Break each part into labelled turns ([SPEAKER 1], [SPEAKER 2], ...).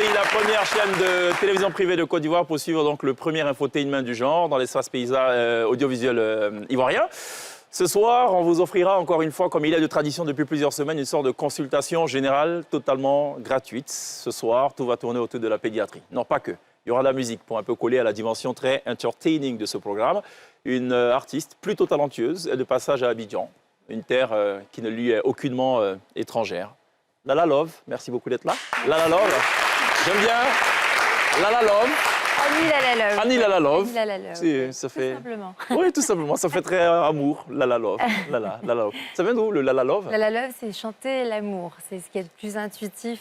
[SPEAKER 1] RCI, la première chaîne de télévision privée de Côte d'Ivoire, pour suivre donc le premier infotainment du genre dans l'espace audiovisuel ivoirien. Ce soir, on vous offrira encore une fois, comme il est de tradition depuis plusieurs semaines, une sorte de consultation générale totalement gratuite. Ce soir, tout va tourner autour de la pédiatrie. Non, pas que. Il y aura de la musique pour un peu coller à la dimension très entertaining de ce programme. Une artiste plutôt talentueuse est de passage à Abidjan, une terre qui ne lui est aucunement étrangère. Lala Love, merci beaucoup d'être là. Lala Love, j'aime bien. Lala Love.
[SPEAKER 2] Annie Lala Love.
[SPEAKER 1] Annie Lala Love.
[SPEAKER 2] Annie Lala Love.
[SPEAKER 1] Si, ça fait...
[SPEAKER 2] Tout simplement.
[SPEAKER 1] Oui, tout simplement. Ça fait très amour. Lala Love. Lala Love. Ça vient d'où, le Lala Love?
[SPEAKER 2] Lala Love, c'est chanter l'amour. C'est ce qui est le plus intuitif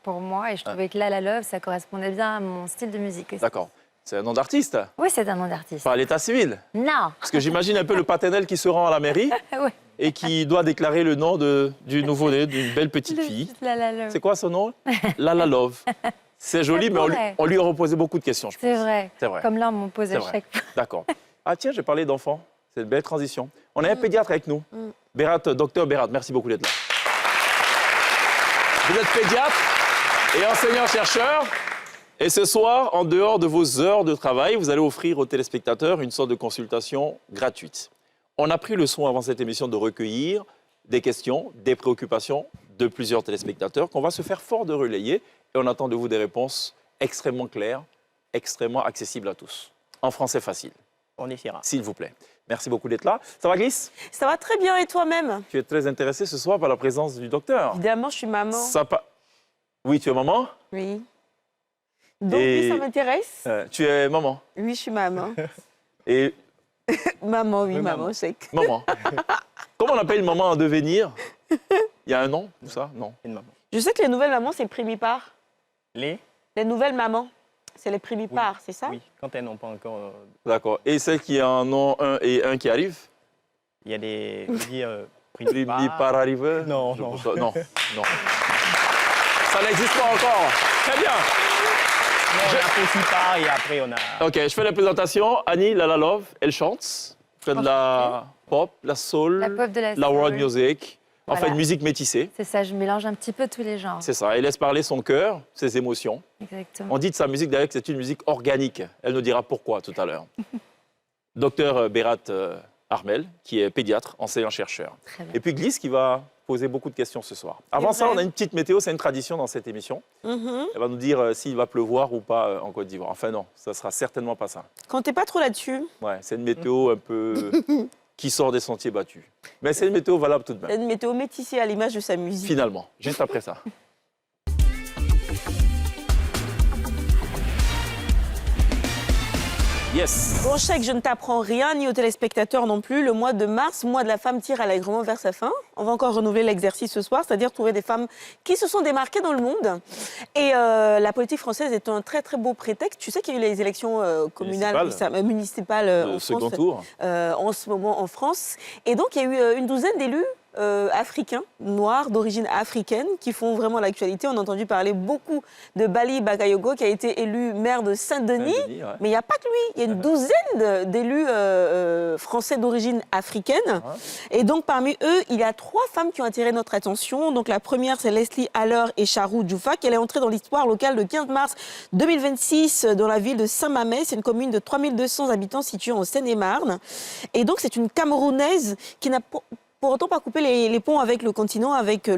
[SPEAKER 2] pour moi. Et je trouvais que Lala Love, ça correspondait bien à mon style de musique aussi.
[SPEAKER 1] D'accord. C'est un nom d'artiste?
[SPEAKER 2] Oui, c'est un nom d'artiste.
[SPEAKER 1] Pas à l'état civil?
[SPEAKER 2] Non.
[SPEAKER 1] Parce que j'imagine un peu le paternel qui se rend à la mairie
[SPEAKER 2] Ouais.
[SPEAKER 1] et qui doit déclarer le nom du nouveau-né, d'une belle petite fille.
[SPEAKER 2] Lala Love.
[SPEAKER 1] C'est quoi son nom? Lala Love. C'est joli, mais on lui a reposé beaucoup de questions, je pense.
[SPEAKER 2] C'est vrai.
[SPEAKER 1] C'est vrai.
[SPEAKER 2] Comme là, on m'en pose à chaque fois.
[SPEAKER 1] D'accord. Ah tiens, j'ai parlé d'enfants. C'est une belle transition. On a un pédiatre avec nous. Berat, docteur Berat, merci beaucoup d'être là. Vous êtes pédiatre et enseignant-chercheur. Et ce soir, en dehors de vos heures de travail, vous allez offrir aux téléspectateurs une sorte de consultation gratuite. On a pris le soin avant cette émission de recueillir des questions, des préoccupations de plusieurs téléspectateurs qu'on va se faire fort de relayer. Et on attend de vous des réponses extrêmement claires, extrêmement accessibles à tous. En français facile.
[SPEAKER 3] On essaiera.
[SPEAKER 1] S'il vous plaît. Merci beaucoup d'être là. Ça va, Glisse?
[SPEAKER 4] Ça va très bien, et toi-même?
[SPEAKER 1] Tu es très intéressée ce soir par la présence du docteur.
[SPEAKER 4] Évidemment, je suis maman.
[SPEAKER 1] Oui, tu es maman?
[SPEAKER 4] Oui. Donc, oui, ça m'intéresse.
[SPEAKER 1] Tu es maman?
[SPEAKER 4] Oui, je suis maman.
[SPEAKER 1] Et
[SPEAKER 4] Maman, oui, maman, c'est que...
[SPEAKER 1] maman. Comment on appelle une maman en devenir? Il y a un nom pour ça? Non.
[SPEAKER 3] Une maman.
[SPEAKER 4] Je sais que les nouvelles mamans, c'est primipares.
[SPEAKER 3] Les
[SPEAKER 4] Les nouvelles mamans, c'est les primipares, c'est ça?
[SPEAKER 3] Oui, quand elles n'ont pas encore...
[SPEAKER 1] D'accord. Et celles qui en ont un et un qui arrive?
[SPEAKER 3] Il y a des...
[SPEAKER 1] Par arriveur?
[SPEAKER 3] Non,
[SPEAKER 1] Je
[SPEAKER 3] non.
[SPEAKER 1] pense pas. Non, non. Ça n'existe pas encore. Très bien.
[SPEAKER 3] On a Possipar et après on a...
[SPEAKER 1] Ok, je fais la présentation. Annie Lala Love, elle chante. Elle fait de la pop, la soul,
[SPEAKER 2] La pop de la
[SPEAKER 1] world
[SPEAKER 2] soul.
[SPEAKER 1] music. Enfin,
[SPEAKER 2] Voilà.
[SPEAKER 1] une musique métissée.
[SPEAKER 2] C'est ça, je mélange un petit peu tous les genres.
[SPEAKER 1] C'est ça. Elle laisse parler son cœur, ses émotions.
[SPEAKER 2] Exactement.
[SPEAKER 1] On dit de sa musique d'ailleurs que c'est une musique organique. Elle nous dira pourquoi tout à l'heure. Docteur Berat Armel, qui est pédiatre, enseignant-chercheur.
[SPEAKER 2] Très bien.
[SPEAKER 1] Et puis Glisse qui va poser beaucoup de questions ce soir. Avant ça,
[SPEAKER 4] vrai.
[SPEAKER 1] on a une petite météo, c'est une tradition dans cette émission. Elle va nous dire s'il va pleuvoir ou pas en Côte d'Ivoire. Enfin non, ça sera certainement pas ça.
[SPEAKER 4] Comptez pas trop là-dessus.
[SPEAKER 1] Ouais, c'est une météo un peu qui sort des sentiers battus. Mais c'est une météo valable tout de
[SPEAKER 4] C'est
[SPEAKER 1] même,
[SPEAKER 4] une météo métissée à l'image de sa musique.
[SPEAKER 1] finalement, juste après ça. Yes.
[SPEAKER 4] Bon, je sais que je ne t'apprends rien, ni aux téléspectateurs non plus. Le mois de mars, mois de la femme, tire allègrement vers sa fin. On va encore renouveler l'exercice ce soir, c'est-à-dire trouver des femmes qui se sont démarquées dans le monde. Et la politique française est un très très beau prétexte. Tu sais qu'il y a eu les élections communales, municipales en
[SPEAKER 1] Second
[SPEAKER 4] France,
[SPEAKER 1] tour.
[SPEAKER 4] en ce moment en France. Et donc il y a eu une douzaine d'élus africains, noirs, d'origine africaine, qui font vraiment l'actualité. On a entendu parler beaucoup de Bali Bagayogo, qui a été élu maire de Saint-Denis.
[SPEAKER 1] Saint-Denis, ouais.
[SPEAKER 4] Mais il n'y a pas que lui, il y a une douzaine d'élus français d'origine africaine. Et donc parmi eux, il y a 3 femmes qui ont attiré notre attention. Donc la première, c'est Leslie Haller et Charou Djoufak. Elle est entrée dans l'histoire locale le 15 mars 2026 dans la ville de Saint-Mamès. C'est une commune de 3200 habitants située en Seine-et-Marne. Et donc c'est une Camerounaise qui n'a pour autant pas couper les ponts avec le continent, avec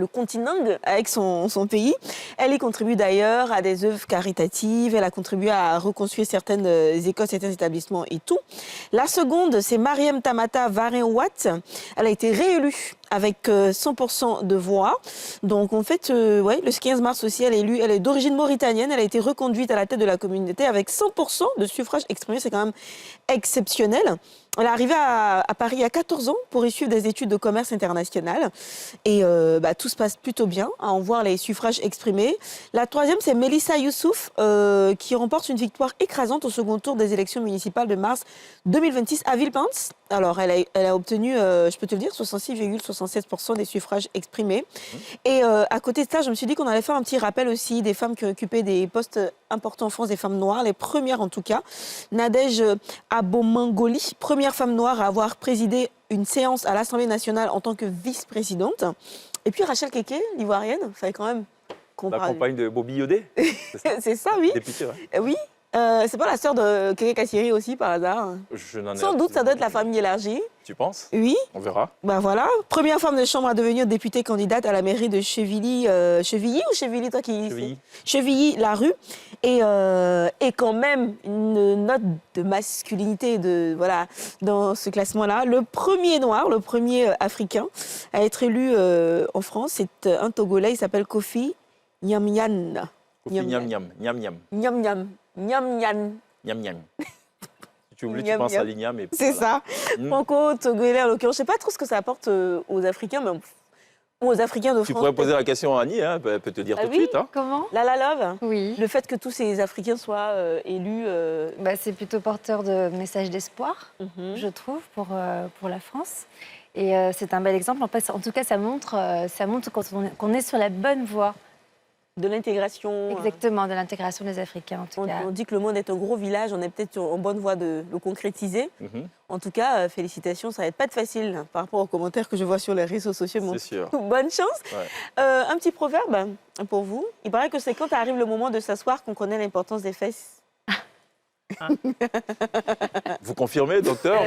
[SPEAKER 4] son pays. Elle y contribue d'ailleurs à des œuvres caritatives, elle a contribué à reconstruire certaines écoles, certains établissements et tout. La seconde, c'est Mariam Tamata Varin-Watt. Elle a été réélue avec 100% de voix. Donc en fait, le 15 mars aussi, elle est élue. Elle est d'origine mauritanienne. Elle a été reconduite à la tête de la communauté avec 100% de suffrages exprimés. C'est quand même exceptionnel. Elle est arrivée à Paris à 14 ans pour y suivre des études de commerce international. Et tout se passe plutôt bien à en voir les suffrages exprimés. La troisième, c'est Mélissa Youssouf qui remporte une victoire écrasante au second tour des élections municipales de mars 2026 à Villepinte. Alors, elle a obtenu, je peux te le dire, 66,76% des suffrages exprimés. Et à côté de ça, je me suis dit qu'on allait faire un petit rappel aussi des femmes qui ont occupé des postes importants en France, des femmes noires, les premières en tout cas. Nadège Abomangoli, première femme noire à avoir présidé une séance à l'Assemblée nationale en tant que vice-présidente. Et puis Rachel Keke, l'ivoirienne, il fallait quand même qu'on
[SPEAKER 1] La
[SPEAKER 4] parle.
[SPEAKER 1] compagne de Bobby Yodé,
[SPEAKER 4] C'est ça, oui.
[SPEAKER 1] député, ouais.
[SPEAKER 4] Oui. C'est pas la sœur de Kéké Kassiri aussi, par hasard?
[SPEAKER 1] Je n'en ai
[SPEAKER 4] Sans doute, ça doit être la
[SPEAKER 1] absolument
[SPEAKER 4] famille élargie.
[SPEAKER 1] aucune. Tu penses?
[SPEAKER 4] Oui.
[SPEAKER 1] On verra.
[SPEAKER 4] Ben voilà. Première femme de chambre à devenir députée candidate à la mairie de Chevilly. Chevilly ou Chevilly, toi qui...
[SPEAKER 1] Chevilly.
[SPEAKER 4] Chevilly-la-Rue. Et quand même, une note de masculinité voilà, dans ce classement-là. Le premier noir, le premier africain à être élu en France, c'est un Togolais, il s'appelle Kofi Nyamnyan.
[SPEAKER 1] Kofi Nyam Nyam. Nyam Nyam.
[SPEAKER 4] Nyamnyan. Nyamnyan.
[SPEAKER 1] Nyam Nyam. Si tu oublies, tu
[SPEAKER 4] Nyam
[SPEAKER 1] penses
[SPEAKER 4] Nyam.
[SPEAKER 1] à l'Ignam. Et
[SPEAKER 4] C'est
[SPEAKER 1] voilà.
[SPEAKER 4] ça.
[SPEAKER 1] Mm.
[SPEAKER 4] Franco-togolais, en l'occurrence. Je ne sais pas trop ce que ça apporte aux Africains, mais aux Africains de
[SPEAKER 1] Tu
[SPEAKER 4] France.
[SPEAKER 1] pourrais poser la question à Annie, hein, elle peut te dire
[SPEAKER 4] Ah
[SPEAKER 1] tout de
[SPEAKER 4] oui
[SPEAKER 1] suite. Hein.
[SPEAKER 2] Comment?
[SPEAKER 4] La Love,
[SPEAKER 2] Oui.
[SPEAKER 4] le fait que tous ces Africains soient élus.
[SPEAKER 2] Bah, c'est plutôt porteur de messages d'espoir,
[SPEAKER 4] Mhm.
[SPEAKER 2] je trouve, pour la France. Et c'est un bel exemple. En tout cas, ça montre qu'on est sur la bonne voie,
[SPEAKER 4] De l'intégration.
[SPEAKER 2] exactement, de l'intégration des Africains, en tout cas.
[SPEAKER 4] On dit que le monde est un gros village, on est peut-être en bonne voie de le concrétiser.
[SPEAKER 1] Mhm.
[SPEAKER 4] En tout cas, félicitations, ça va être pas de facile par rapport aux commentaires que je vois sur les réseaux sociaux.
[SPEAKER 1] C'est sûr.
[SPEAKER 4] Bonne chance.
[SPEAKER 1] Ouais.
[SPEAKER 4] Un petit proverbe pour vous. Il paraît que c'est quand arrive le moment de s'asseoir qu'on connaît l'importance des fesses.
[SPEAKER 1] Vous confirmez, docteur?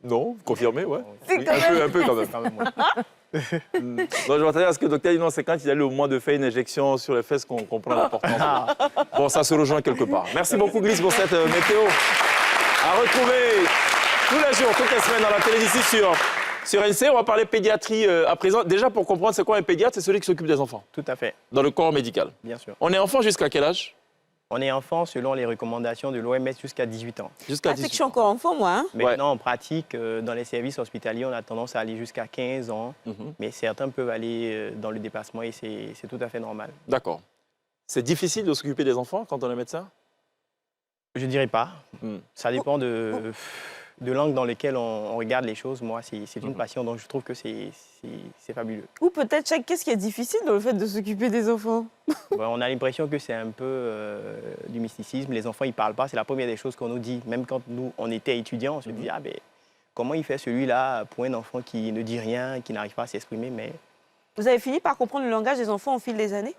[SPEAKER 1] Non, vous confirmez, ouais.
[SPEAKER 4] C'est
[SPEAKER 1] Oui,
[SPEAKER 4] quand
[SPEAKER 1] un peu quand même.
[SPEAKER 3] Quand même, ouais.
[SPEAKER 1] Non, je m'attendais à ce que le docteur dise non, c'est quand il a le moment de faire une injection sur les fesses qu'on comprend l'importance. Bon, ça se rejoint quelque part. Merci beaucoup, Glisse, pour cette météo. À retrouver tous les jours, toutes les semaines dans la télévision sur NC. On va parler pédiatrie à présent. Déjà, pour comprendre, c'est quoi un pédiatre? C'est celui qui s'occupe des enfants
[SPEAKER 3] Tout à fait,
[SPEAKER 1] dans le corps médical.
[SPEAKER 3] bien sûr.
[SPEAKER 1] On est enfant jusqu'à quel âge?
[SPEAKER 3] On est enfant selon les recommandations de l'OMS jusqu'à 18 ans.
[SPEAKER 1] Jusqu'à
[SPEAKER 4] Ah, c'est que je
[SPEAKER 1] 18
[SPEAKER 4] suis
[SPEAKER 1] ans.
[SPEAKER 4] encore enfant, moi. Hein.
[SPEAKER 3] Maintenant, en pratique, dans les services hospitaliers, on a tendance à aller jusqu'à 15 ans,
[SPEAKER 1] Mhm.
[SPEAKER 3] mais certains peuvent aller dans le dépassement et c'est tout à fait normal.
[SPEAKER 1] D'accord. C'est difficile de s'occuper des enfants quand on est médecin?
[SPEAKER 3] Je dirais pas.
[SPEAKER 1] Hmm.
[SPEAKER 3] Ça dépend de l'angle dans lequel on regarde les choses. Moi, c'est une
[SPEAKER 1] Mhm.
[SPEAKER 3] passion, donc je trouve que c'est fabuleux.
[SPEAKER 4] Ou peut-être, qu'est-ce qui est difficile dans le fait de s'occuper des enfants?
[SPEAKER 3] Bon, on a l'impression que c'est un peu du mysticisme. Les enfants, ils parlent pas. C'est la première des choses qu'on nous dit. Même quand nous, on était étudiants, on se dit, ah ben, comment il fait celui-là pour un enfant qui ne dit rien, qui n'arrive pas à s'exprimer, mais...
[SPEAKER 4] Vous avez fini par comprendre le langage des enfants au fil des années?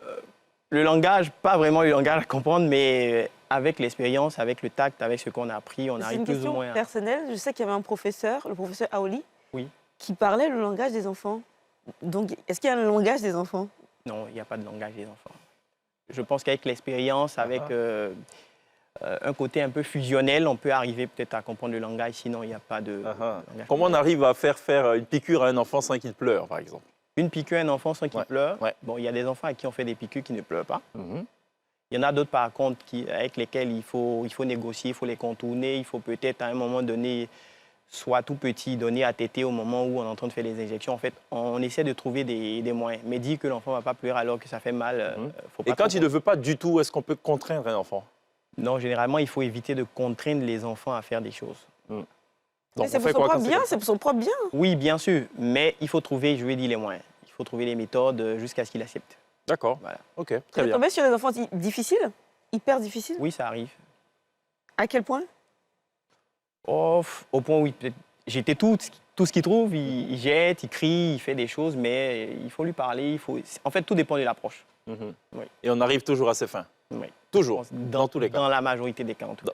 [SPEAKER 3] Le langage, pas vraiment le langage à comprendre, mais avec l'expérience, avec le tact, avec ce qu'on a appris, on
[SPEAKER 4] C'est
[SPEAKER 3] arrive
[SPEAKER 4] une
[SPEAKER 3] plus ou
[SPEAKER 4] question
[SPEAKER 3] moins à...
[SPEAKER 4] personnelle. Je sais qu'il y avait un professeur, le professeur Aoli,
[SPEAKER 3] Oui.
[SPEAKER 4] qui parlait le langage des enfants. Donc, est-ce qu'il y a un langage des enfants?
[SPEAKER 3] Non, il n'y a pas de langage des enfants. Je pense qu'avec l'expérience, avec un côté un peu fusionnel, on peut arriver peut-être à comprendre le langage, sinon il n'y a pas de langage.
[SPEAKER 1] Comment on arrive à faire une piqûre à un enfant sans qu'il pleure, par exemple?
[SPEAKER 3] Une piqûre à un enfant sans qu'il
[SPEAKER 1] Ouais,
[SPEAKER 3] pleure.
[SPEAKER 1] ouais.
[SPEAKER 3] Bon, il y a des enfants à qui on fait des piqûres qui ne pleurent pas.
[SPEAKER 1] Mhm.
[SPEAKER 3] Il y en a d'autres, par contre, avec lesquels il faut négocier, il faut les contourner, il faut peut-être à un moment donné, soit tout petit, donner à téter au moment où on est en train de faire les injections. En fait, on essaie de trouver des moyens. Mais dire que l'enfant ne va pas pleurer alors que ça fait mal, faut pas
[SPEAKER 1] Et quand
[SPEAKER 3] trop-
[SPEAKER 1] il ne veut pas du tout, est-ce qu'on peut contraindre un enfant?
[SPEAKER 3] Non, généralement, il faut éviter de contraindre les enfants à faire des choses.
[SPEAKER 1] Donc,
[SPEAKER 4] Mais c'est
[SPEAKER 1] on
[SPEAKER 4] pour
[SPEAKER 1] fait
[SPEAKER 4] son
[SPEAKER 1] quoi
[SPEAKER 4] propre
[SPEAKER 1] quand c'est
[SPEAKER 4] bien,
[SPEAKER 1] comme ça?
[SPEAKER 4] c'est pour son propre bien.
[SPEAKER 3] Oui, bien sûr, mais il faut trouver, je lui ai dit, les moyens. Il faut trouver les méthodes jusqu'à ce qu'il accepte.
[SPEAKER 1] D'accord.
[SPEAKER 3] Voilà.
[SPEAKER 1] Ok,
[SPEAKER 4] Vous
[SPEAKER 1] très
[SPEAKER 4] êtes
[SPEAKER 1] bien.
[SPEAKER 4] tombé sur des enfants difficiles? Hyper difficiles?
[SPEAKER 3] Oui, ça arrive.
[SPEAKER 4] À quel point?
[SPEAKER 3] Oh, au point où j'étais tout ce qu'il trouve, il jette, il crie, il fait des choses, mais il faut lui parler. En fait, tout dépend de l'approche.
[SPEAKER 1] Mhm.
[SPEAKER 3] Oui.
[SPEAKER 1] Et on arrive toujours à ses fins.
[SPEAKER 3] Oui.
[SPEAKER 1] Toujours, dans tous les cas.
[SPEAKER 3] Dans la majorité des cas, en tout cas.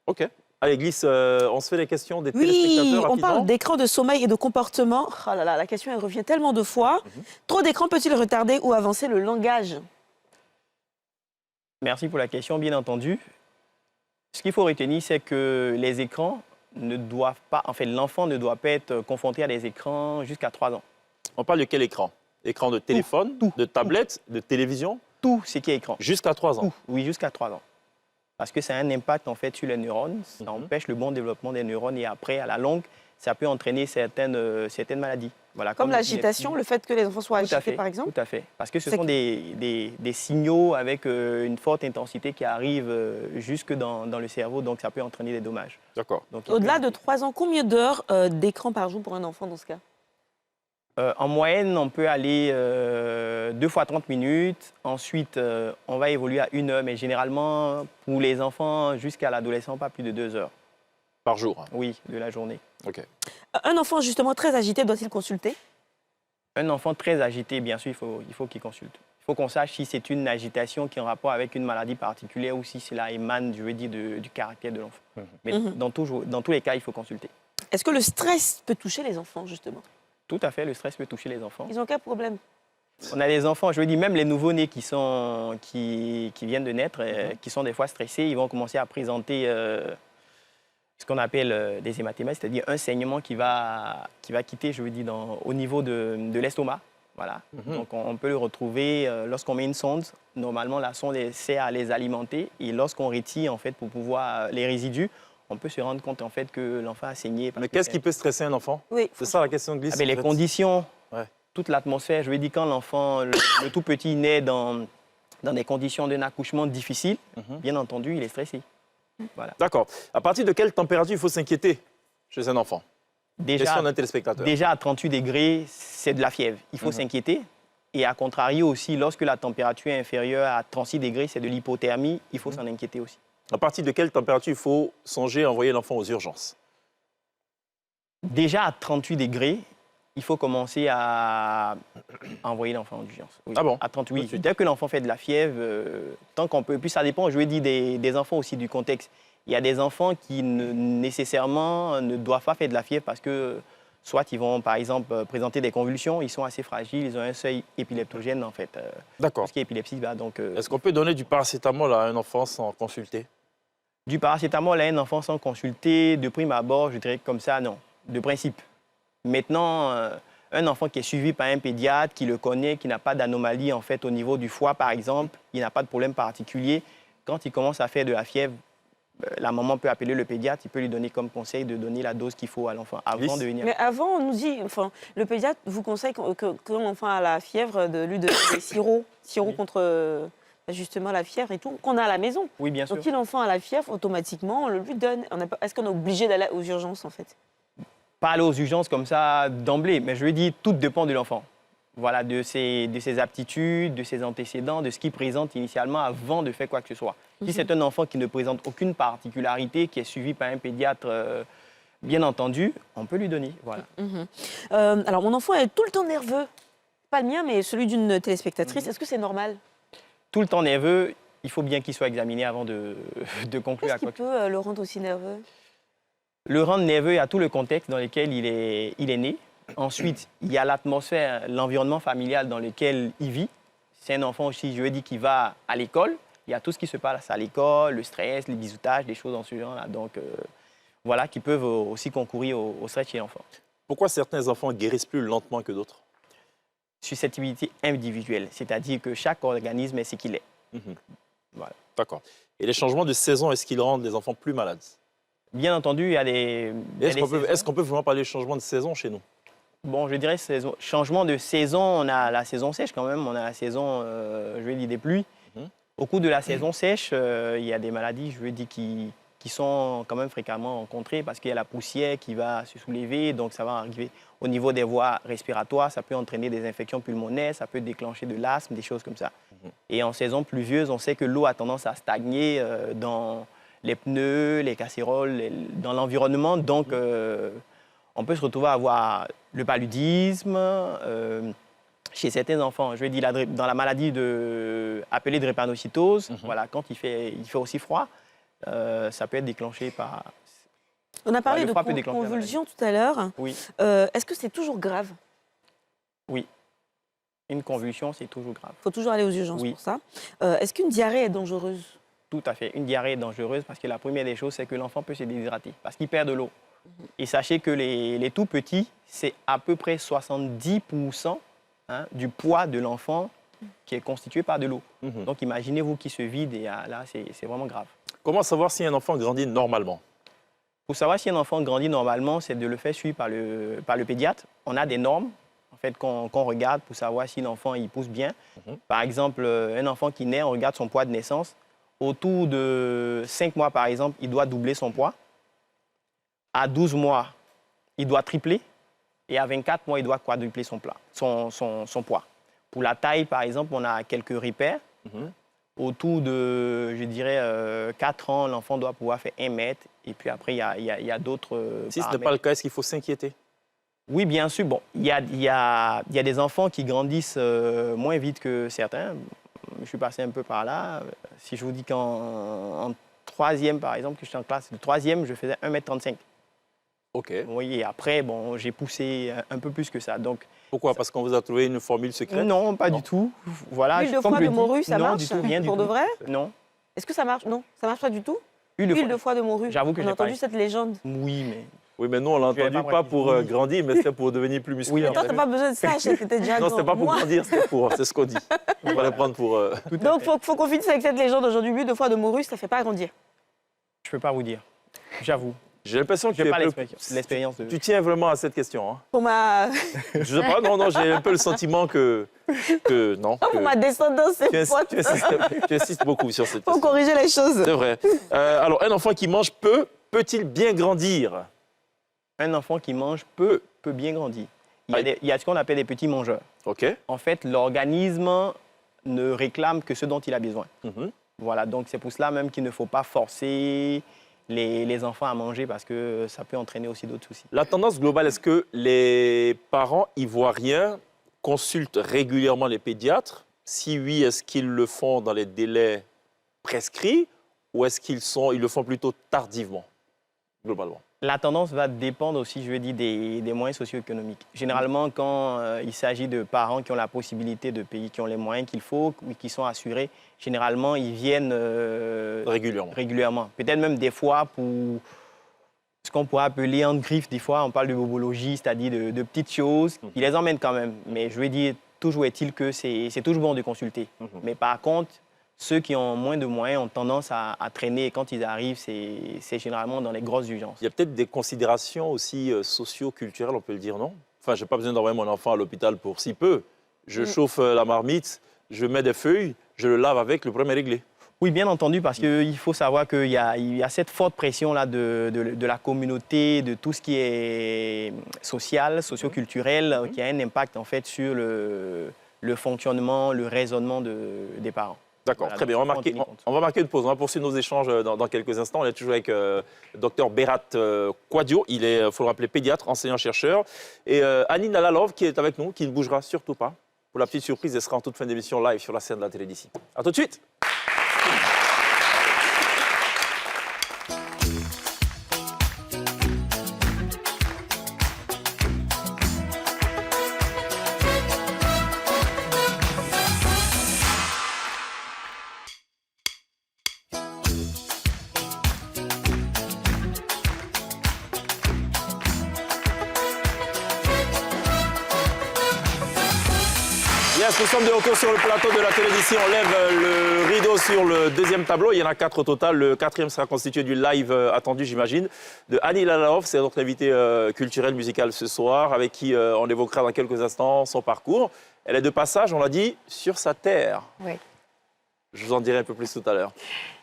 [SPEAKER 1] Ok. Allez, Glisse, on se fait les questions des téléspectateurs
[SPEAKER 4] Oui, on
[SPEAKER 1] rapidement.
[SPEAKER 4] parle d'écran de sommeil et de comportement. Oh là là, la question, elle revient tellement de fois. Trop d'écran peut-il retarder ou avancer le langage?
[SPEAKER 3] Merci pour la question, bien entendu. Ce qu'il faut retenir, c'est que les écrans ne doivent pas... En fait, l'enfant ne doit pas être confronté à des écrans jusqu'à 3 ans.
[SPEAKER 1] On parle de quel écran? Écran de téléphone,
[SPEAKER 3] tout,
[SPEAKER 1] de tablette, de télévision,
[SPEAKER 3] Tout ce qui est écran.
[SPEAKER 1] jusqu'à 3 ans.
[SPEAKER 3] Tout, oui, jusqu'à 3 ans. Parce que ça a un impact en fait sur les neurones, ça empêche le bon développement des neurones et après, à la longue, ça peut entraîner certaines maladies. Voilà,
[SPEAKER 4] Comme l'agitation, le fait que les enfants soient
[SPEAKER 3] Tout à
[SPEAKER 4] agités,
[SPEAKER 3] fait,
[SPEAKER 4] par exemple?
[SPEAKER 3] tout à fait. Parce que ce
[SPEAKER 4] C'est
[SPEAKER 3] sont des signaux avec une forte intensité qui arrivent jusque dans le cerveau, donc ça peut entraîner des dommages.
[SPEAKER 1] D'accord.
[SPEAKER 3] Donc,
[SPEAKER 4] Au-delà de 3 ans, combien d'heures d'écran par jour pour un enfant dans ce cas?
[SPEAKER 3] En moyenne, on peut aller 2 fois 30 minutes. Ensuite, on va évoluer à 1 heure, mais généralement, pour les enfants jusqu'à l'adolescent, pas plus de 2 heures.
[SPEAKER 1] Par jour.
[SPEAKER 3] Oui, de la journée.
[SPEAKER 1] Ok.
[SPEAKER 4] Un enfant justement très agité doit-il consulter?
[SPEAKER 3] Un enfant très agité, bien sûr, il faut qu'il consulte. Il faut qu'on sache si c'est une agitation qui est en rapport avec une maladie particulière ou si cela émane, je veux dire, du caractère de l'enfant. Mais dans tous les cas, il faut consulter.
[SPEAKER 4] Est-ce que le stress peut toucher les enfants, justement?
[SPEAKER 3] Tout à fait, le stress peut toucher les enfants.
[SPEAKER 4] Ils ont quel problème?
[SPEAKER 3] On a des enfants, je veux dire, même les nouveau-nés qui viennent de naître, qui sont des fois stressés, ils vont commencer à présenter ce qu'on appelle des hématémèses, c'est-à-dire un saignement qui va quitter, je veux dire, au niveau de l'estomac. Voilà. Donc, on peut le retrouver lorsqu'on met une sonde. Normalement, la sonde sert à les alimenter. Et lorsqu'on retire, en fait, pour pouvoir les résidus, on peut se rendre compte, en fait, que l'enfant a saigné.
[SPEAKER 1] Mais qu'est-ce qui peut stresser un enfant?
[SPEAKER 4] Oui.
[SPEAKER 1] C'est ça la question de Glisse.
[SPEAKER 3] Les conditions,
[SPEAKER 1] Ouais.
[SPEAKER 3] toute l'atmosphère. Je veux dire, quand l'enfant, le tout petit, naît dans des conditions d'un accouchement difficile, bien entendu, il est stressé. Voilà.
[SPEAKER 1] D'accord. À partir de quelle température il faut s'inquiéter chez un enfant? Question d'un téléspectateur.
[SPEAKER 3] Déjà à 38 degrés, c'est de la fièvre. Il faut s'inquiéter. Et à contrario aussi, lorsque la température est inférieure à 36 degrés, c'est de l'hypothermie, il faut s'en inquiéter aussi.
[SPEAKER 1] À partir de quelle température il faut songer à envoyer l'enfant aux urgences?
[SPEAKER 3] Déjà à 38 degrés, il faut commencer à envoyer l'enfant aux urgences. Oui.
[SPEAKER 1] Ah bon?
[SPEAKER 3] À 38.
[SPEAKER 1] Tout de suite.
[SPEAKER 3] Dès que l'enfant fait de la fièvre, tant qu'on peut. Puis ça dépend, je veux dire, des enfants aussi, du contexte. Il y a des enfants qui nécessairement ne doivent pas faire de la fièvre parce que soit ils vont, par exemple, présenter des convulsions, ils sont assez fragiles, ils ont un seuil épileptogène, en fait.
[SPEAKER 1] D'accord.
[SPEAKER 3] Tout ce qui est épilepsie, donc...
[SPEAKER 1] Est-ce qu'on peut donner du paracétamol à un enfant sans consulter?
[SPEAKER 3] Du paracétamol à un enfant sans consulter, de prime abord, je dirais comme ça, non, de principe. Maintenant, un enfant qui est suivi par un pédiatre, qui le connaît, qui n'a pas d'anomalie en fait au niveau du foie, par exemple, il n'a pas de problème particulier, quand il commence à faire de la fièvre, la maman peut appeler le pédiatre, il peut lui donner comme conseil de donner la dose qu'il faut à l'enfant avant de venir.
[SPEAKER 4] Mais avant, on nous dit, enfin, le pédiatre vous conseille que quand l'enfant a la fièvre, de lui donner des sirops contre justement la fièvre et tout, qu'on a à la maison.
[SPEAKER 3] Oui, bien sûr.
[SPEAKER 4] Donc si l'enfant a la fièvre, automatiquement, on le lui donne. Est-ce qu'on est obligé d'aller aux urgences, en fait?
[SPEAKER 3] Pas aller aux urgences comme ça d'emblée, mais je veux dire, tout dépend de l'enfant. Voilà, de ses aptitudes, de ses antécédents, de ce qu'il présente initialement avant de faire quoi que ce soit. Si c'est un enfant qui ne présente aucune particularité, qui est suivi par un pédiatre, bien entendu, on peut lui donner. Voilà.
[SPEAKER 4] Alors, mon enfant est tout le temps nerveux. Pas le mien, mais celui d'une téléspectatrice. Est-ce que c'est normal?
[SPEAKER 3] Tout le temps nerveux, il faut bien qu'il soit examiné avant de conclure à
[SPEAKER 4] Qu'est-ce
[SPEAKER 3] quoi
[SPEAKER 4] qui
[SPEAKER 3] que ce soit.
[SPEAKER 4] peut le rendre aussi nerveux?
[SPEAKER 3] Le rendre nerveux, il y a tout le contexte dans lequel il est né. Ensuite, il y a l'atmosphère, l'environnement familial dans lequel il vit. C'est un enfant aussi, je veux dire, qui va à l'école. Il y a tout ce qui se passe à l'école, le stress, les bisoutages, des choses dans ce genre-là. Donc, voilà, qui peuvent aussi concourir au stress chez l'enfant.
[SPEAKER 1] Pourquoi certains enfants guérissent plus lentement que d'autres?
[SPEAKER 3] Susceptibilité individuelle, c'est-à-dire que chaque organisme est ce qu'il est. Voilà.
[SPEAKER 1] D'accord. Et les changements de saison, est-ce qu'ils rendent les enfants plus malades?
[SPEAKER 3] Bien entendu, il y a des...
[SPEAKER 1] Est-ce qu'on peut vraiment parler de changement de saison chez nous?
[SPEAKER 3] Bon, je dirais changement de saison. On a la saison sèche quand même. On a la saison, je vais dire, des pluies. Au cours de la saison sèche, il y a des maladies, je veux dire, qui sont quand même fréquemment rencontrées parce qu'il y a la poussière qui va se soulever. Donc, ça va arriver au niveau des voies respiratoires. Ça peut entraîner des infections pulmonaires. Ça peut déclencher de l'asthme, des choses comme ça. Et en saison pluvieuse, on sait que l'eau a tendance à stagner dans les pneus, les casséroles, dans l'environnement. Donc, on peut se retrouver à avoir le paludisme chez certains enfants. Je veux dire, dans la maladie appelée drépanocytose, voilà, quand il fait aussi froid, ça peut être déclenché par...
[SPEAKER 4] On a parlé de convulsions tout à l'heure.
[SPEAKER 3] Oui.
[SPEAKER 4] Est-ce que c'est toujours grave?
[SPEAKER 3] Oui. Une convulsion, c'est toujours grave.
[SPEAKER 4] Il faut toujours aller aux urgences pour ça. Est-ce qu'une diarrhée est dangereuse?
[SPEAKER 3] Tout à fait. Une diarrhée est dangereuse parce que la première des choses, c'est que l'enfant peut se déshydrater parce qu'il perd de l'eau. Et sachez que les tout petits, c'est à peu près 70% du poids de l'enfant qui est constitué par de l'eau. Donc imaginez-vous qu'il se vide et là, c'est vraiment grave.
[SPEAKER 1] Comment savoir si un enfant grandit normalement?
[SPEAKER 3] Pour savoir si un enfant grandit normalement, c'est de le faire suivre par le pédiatre. On a des normes en fait, qu'on regarde pour savoir si l'enfant il pousse bien. Par exemple, un enfant qui naît, on regarde son poids de naissance. Autour de 5 mois, par exemple, il doit doubler son poids. À 12 mois, il doit tripler. Et à 24 mois, il doit quadrupler son poids. Pour la taille, par exemple, on a quelques repères. Autour de, je dirais, 4 ans, l'enfant doit pouvoir faire 1 mètre. Et puis après, il y a d'autres
[SPEAKER 1] Si ce n'est pas le cas, est-ce qu'il faut s'inquiéter?
[SPEAKER 3] Oui, bien sûr. Bon, il y a des enfants qui grandissent moins vite que certains. Je suis passé un peu par là. Si je vous dis qu'en troisième, par exemple, que j'étais en classe de troisième, je faisais 1m35.
[SPEAKER 1] OK.
[SPEAKER 3] Oui, et après, bon, j'ai poussé un peu plus que ça. Donc,
[SPEAKER 1] Pourquoi? Parce qu'on vous a trouvé une formule secrète?
[SPEAKER 3] non, pas du tout. Voilà,
[SPEAKER 4] L'huile de
[SPEAKER 3] comme
[SPEAKER 4] foie
[SPEAKER 3] je
[SPEAKER 4] de
[SPEAKER 3] dis,
[SPEAKER 4] morue, ça
[SPEAKER 3] non,
[SPEAKER 4] marche
[SPEAKER 3] du tout, rien du
[SPEAKER 4] pour
[SPEAKER 3] tout.
[SPEAKER 4] de vrai?
[SPEAKER 3] Non.
[SPEAKER 4] Est-ce que ça marche? Non, ça marche pas du tout.
[SPEAKER 3] Huile
[SPEAKER 4] Huile de foie de morue.
[SPEAKER 3] J'avoue que
[SPEAKER 4] on
[SPEAKER 3] j'ai
[SPEAKER 4] a
[SPEAKER 3] pas
[SPEAKER 4] entendu
[SPEAKER 3] eu.
[SPEAKER 4] cette légende.
[SPEAKER 3] Oui, mais
[SPEAKER 1] Oui, mais nous, on l'a
[SPEAKER 3] Je vais
[SPEAKER 1] entendu
[SPEAKER 3] pas
[SPEAKER 1] pas
[SPEAKER 3] préciser.
[SPEAKER 1] pour
[SPEAKER 3] Oui.
[SPEAKER 1] grandir, mais c'est pour devenir plus musclé.
[SPEAKER 3] Oui,
[SPEAKER 4] Mais
[SPEAKER 3] en
[SPEAKER 4] toi,
[SPEAKER 3] fait.
[SPEAKER 4] t'as pas besoin de ça, je sais que t'es déjà
[SPEAKER 1] Non,
[SPEAKER 4] grand.
[SPEAKER 1] c'était pas pour
[SPEAKER 4] Moi-
[SPEAKER 1] grandir, c'était pour... C'est ce qu'on dit. On va les prendre pour...
[SPEAKER 3] tout à
[SPEAKER 4] Donc,
[SPEAKER 3] fait.
[SPEAKER 4] faut qu'on finisse avec cette légende aujourd'hui. L'huile de foie de morue, ça fait pas grandir.
[SPEAKER 3] Je peux pas vous dire. J'avoue.
[SPEAKER 1] J'ai l'impression que
[SPEAKER 3] Je
[SPEAKER 1] tu
[SPEAKER 3] n'ai
[SPEAKER 1] es
[SPEAKER 3] pas
[SPEAKER 1] peu-
[SPEAKER 3] l'expérience de...
[SPEAKER 1] Tu tiens vraiment à cette question. Hein.
[SPEAKER 4] Pour ma,
[SPEAKER 1] Je sais pas, non, j'ai un peu le sentiment que non.
[SPEAKER 4] pour
[SPEAKER 1] que
[SPEAKER 4] ma descendance,
[SPEAKER 1] tu,
[SPEAKER 4] c'est
[SPEAKER 1] insistes,
[SPEAKER 4] pote.
[SPEAKER 1] tu insistes beaucoup sur cette
[SPEAKER 4] Faut
[SPEAKER 1] question.
[SPEAKER 4] corriger les choses.
[SPEAKER 1] C'est vrai. Alors, un enfant qui mange peu, peut-il bien grandir?
[SPEAKER 3] Un enfant qui mange peut bien grandir. Il y a ce qu'on appelle des petits mangeurs.
[SPEAKER 1] OK.
[SPEAKER 3] En fait, l'organisme ne réclame que ce dont il a besoin.
[SPEAKER 1] Mhm.
[SPEAKER 3] Voilà, donc c'est pour cela même qu'il ne faut pas forcer les enfants à manger parce que ça peut entraîner aussi d'autres soucis.
[SPEAKER 1] La tendance globale, est-ce que les parents ivoiriens consultent régulièrement les pédiatres? Si oui, est-ce qu'ils le font dans les délais prescrits ou est-ce ils le font plutôt tardivement, globalement?
[SPEAKER 3] La tendance va dépendre aussi, je veux dire, des moyens socio-économiques. Généralement, quand il s'agit de parents qui ont la possibilité de payer, qui ont les moyens qu'il faut, ou qui sont assurés, généralement, ils viennent
[SPEAKER 1] Régulièrement.
[SPEAKER 3] régulièrement. Peut-être même des fois pour ce qu'on pourrait appeler en griffe, des fois, on parle de bobologie, c'est-à-dire de petites choses. Ils les emmènent quand même. Mais je veux dire, toujours est-il que c'est toujours bon de consulter. Mais par contre, ceux qui ont moins de moyens ont tendance à traîner. Et quand ils arrivent, c'est généralement dans les grosses urgences.
[SPEAKER 1] Il y a peut-être des considérations aussi socio-culturelles, on peut le dire, non? Enfin, je n'ai pas besoin d'envoyer mon enfant à l'hôpital pour si peu. Je chauffe la marmite, je mets des feuilles, je le lave avec, le problème est réglé.
[SPEAKER 3] Oui, bien entendu, parce qu'il faut savoir qu'il y a cette forte pression-là de la communauté, de tout ce qui est social, socio-culturel, qui a un impact en fait sur le fonctionnement, le raisonnement des parents.
[SPEAKER 1] D'accord,
[SPEAKER 3] Voilà,
[SPEAKER 1] très
[SPEAKER 3] donc
[SPEAKER 1] bien.
[SPEAKER 3] il faut en tenir compte.
[SPEAKER 1] On va marquer une pause. On va poursuivre nos échanges dans quelques instants. On est toujours avec Dr Berat Kouadio. Il est, il faut le rappeler, pédiatre, enseignant-chercheur. Et Annie Nalalov qui est avec nous, qui ne bougera surtout pas. Pour la petite surprise, elle sera en toute fin d'émission live sur la scène de la télé d'ici. A tout de suite. Yes, nous sommes de retour sur le plateau de la télé d'ici. On lève le rideau sur le deuxième tableau. Il y en a 4 au total. Le 4e sera constitué du live attendu, j'imagine, de Annie Nalalov. C'est notre invitée culturelle, musicale ce soir, avec qui on évoquera dans quelques instants son parcours. Elle est de passage, on l'a dit, sur sa terre.
[SPEAKER 2] Oui.
[SPEAKER 1] Je vous en dirai un peu plus tout à l'heure.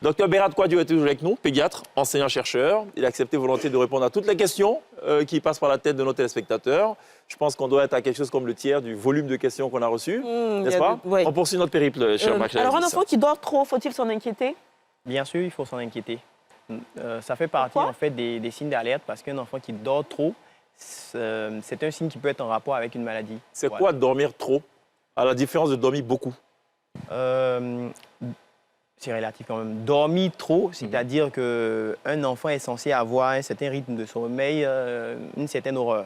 [SPEAKER 1] Dr Berat Kouadio est toujours avec nous, pédiatre, enseignant-chercheur. Il a accepté volontiers de répondre à toutes les questions qui passent par la tête de nos téléspectateurs. Je pense qu'on doit être à quelque chose comme le tiers du volume de questions qu'on a reçues, n'est-ce pas?
[SPEAKER 4] ouais.
[SPEAKER 1] On poursuit notre périple, cher Max.
[SPEAKER 4] Alors, un enfant qui dort trop, faut-il s'en inquiéter?
[SPEAKER 3] Bien sûr, il faut s'en inquiéter. Ça fait partie
[SPEAKER 4] Pourquoi?
[SPEAKER 3] en fait des signes d'alerte parce qu'un enfant qui dort trop, c'est un signe qui peut être en rapport avec une maladie.
[SPEAKER 1] C'est
[SPEAKER 3] Voilà.
[SPEAKER 1] quoi dormir trop, à la différence de dormir beaucoup?
[SPEAKER 3] C'est relatif quand même. Dormir trop, c'est-à-dire qu'un enfant est censé avoir un certain rythme de sommeil, une certaine horaire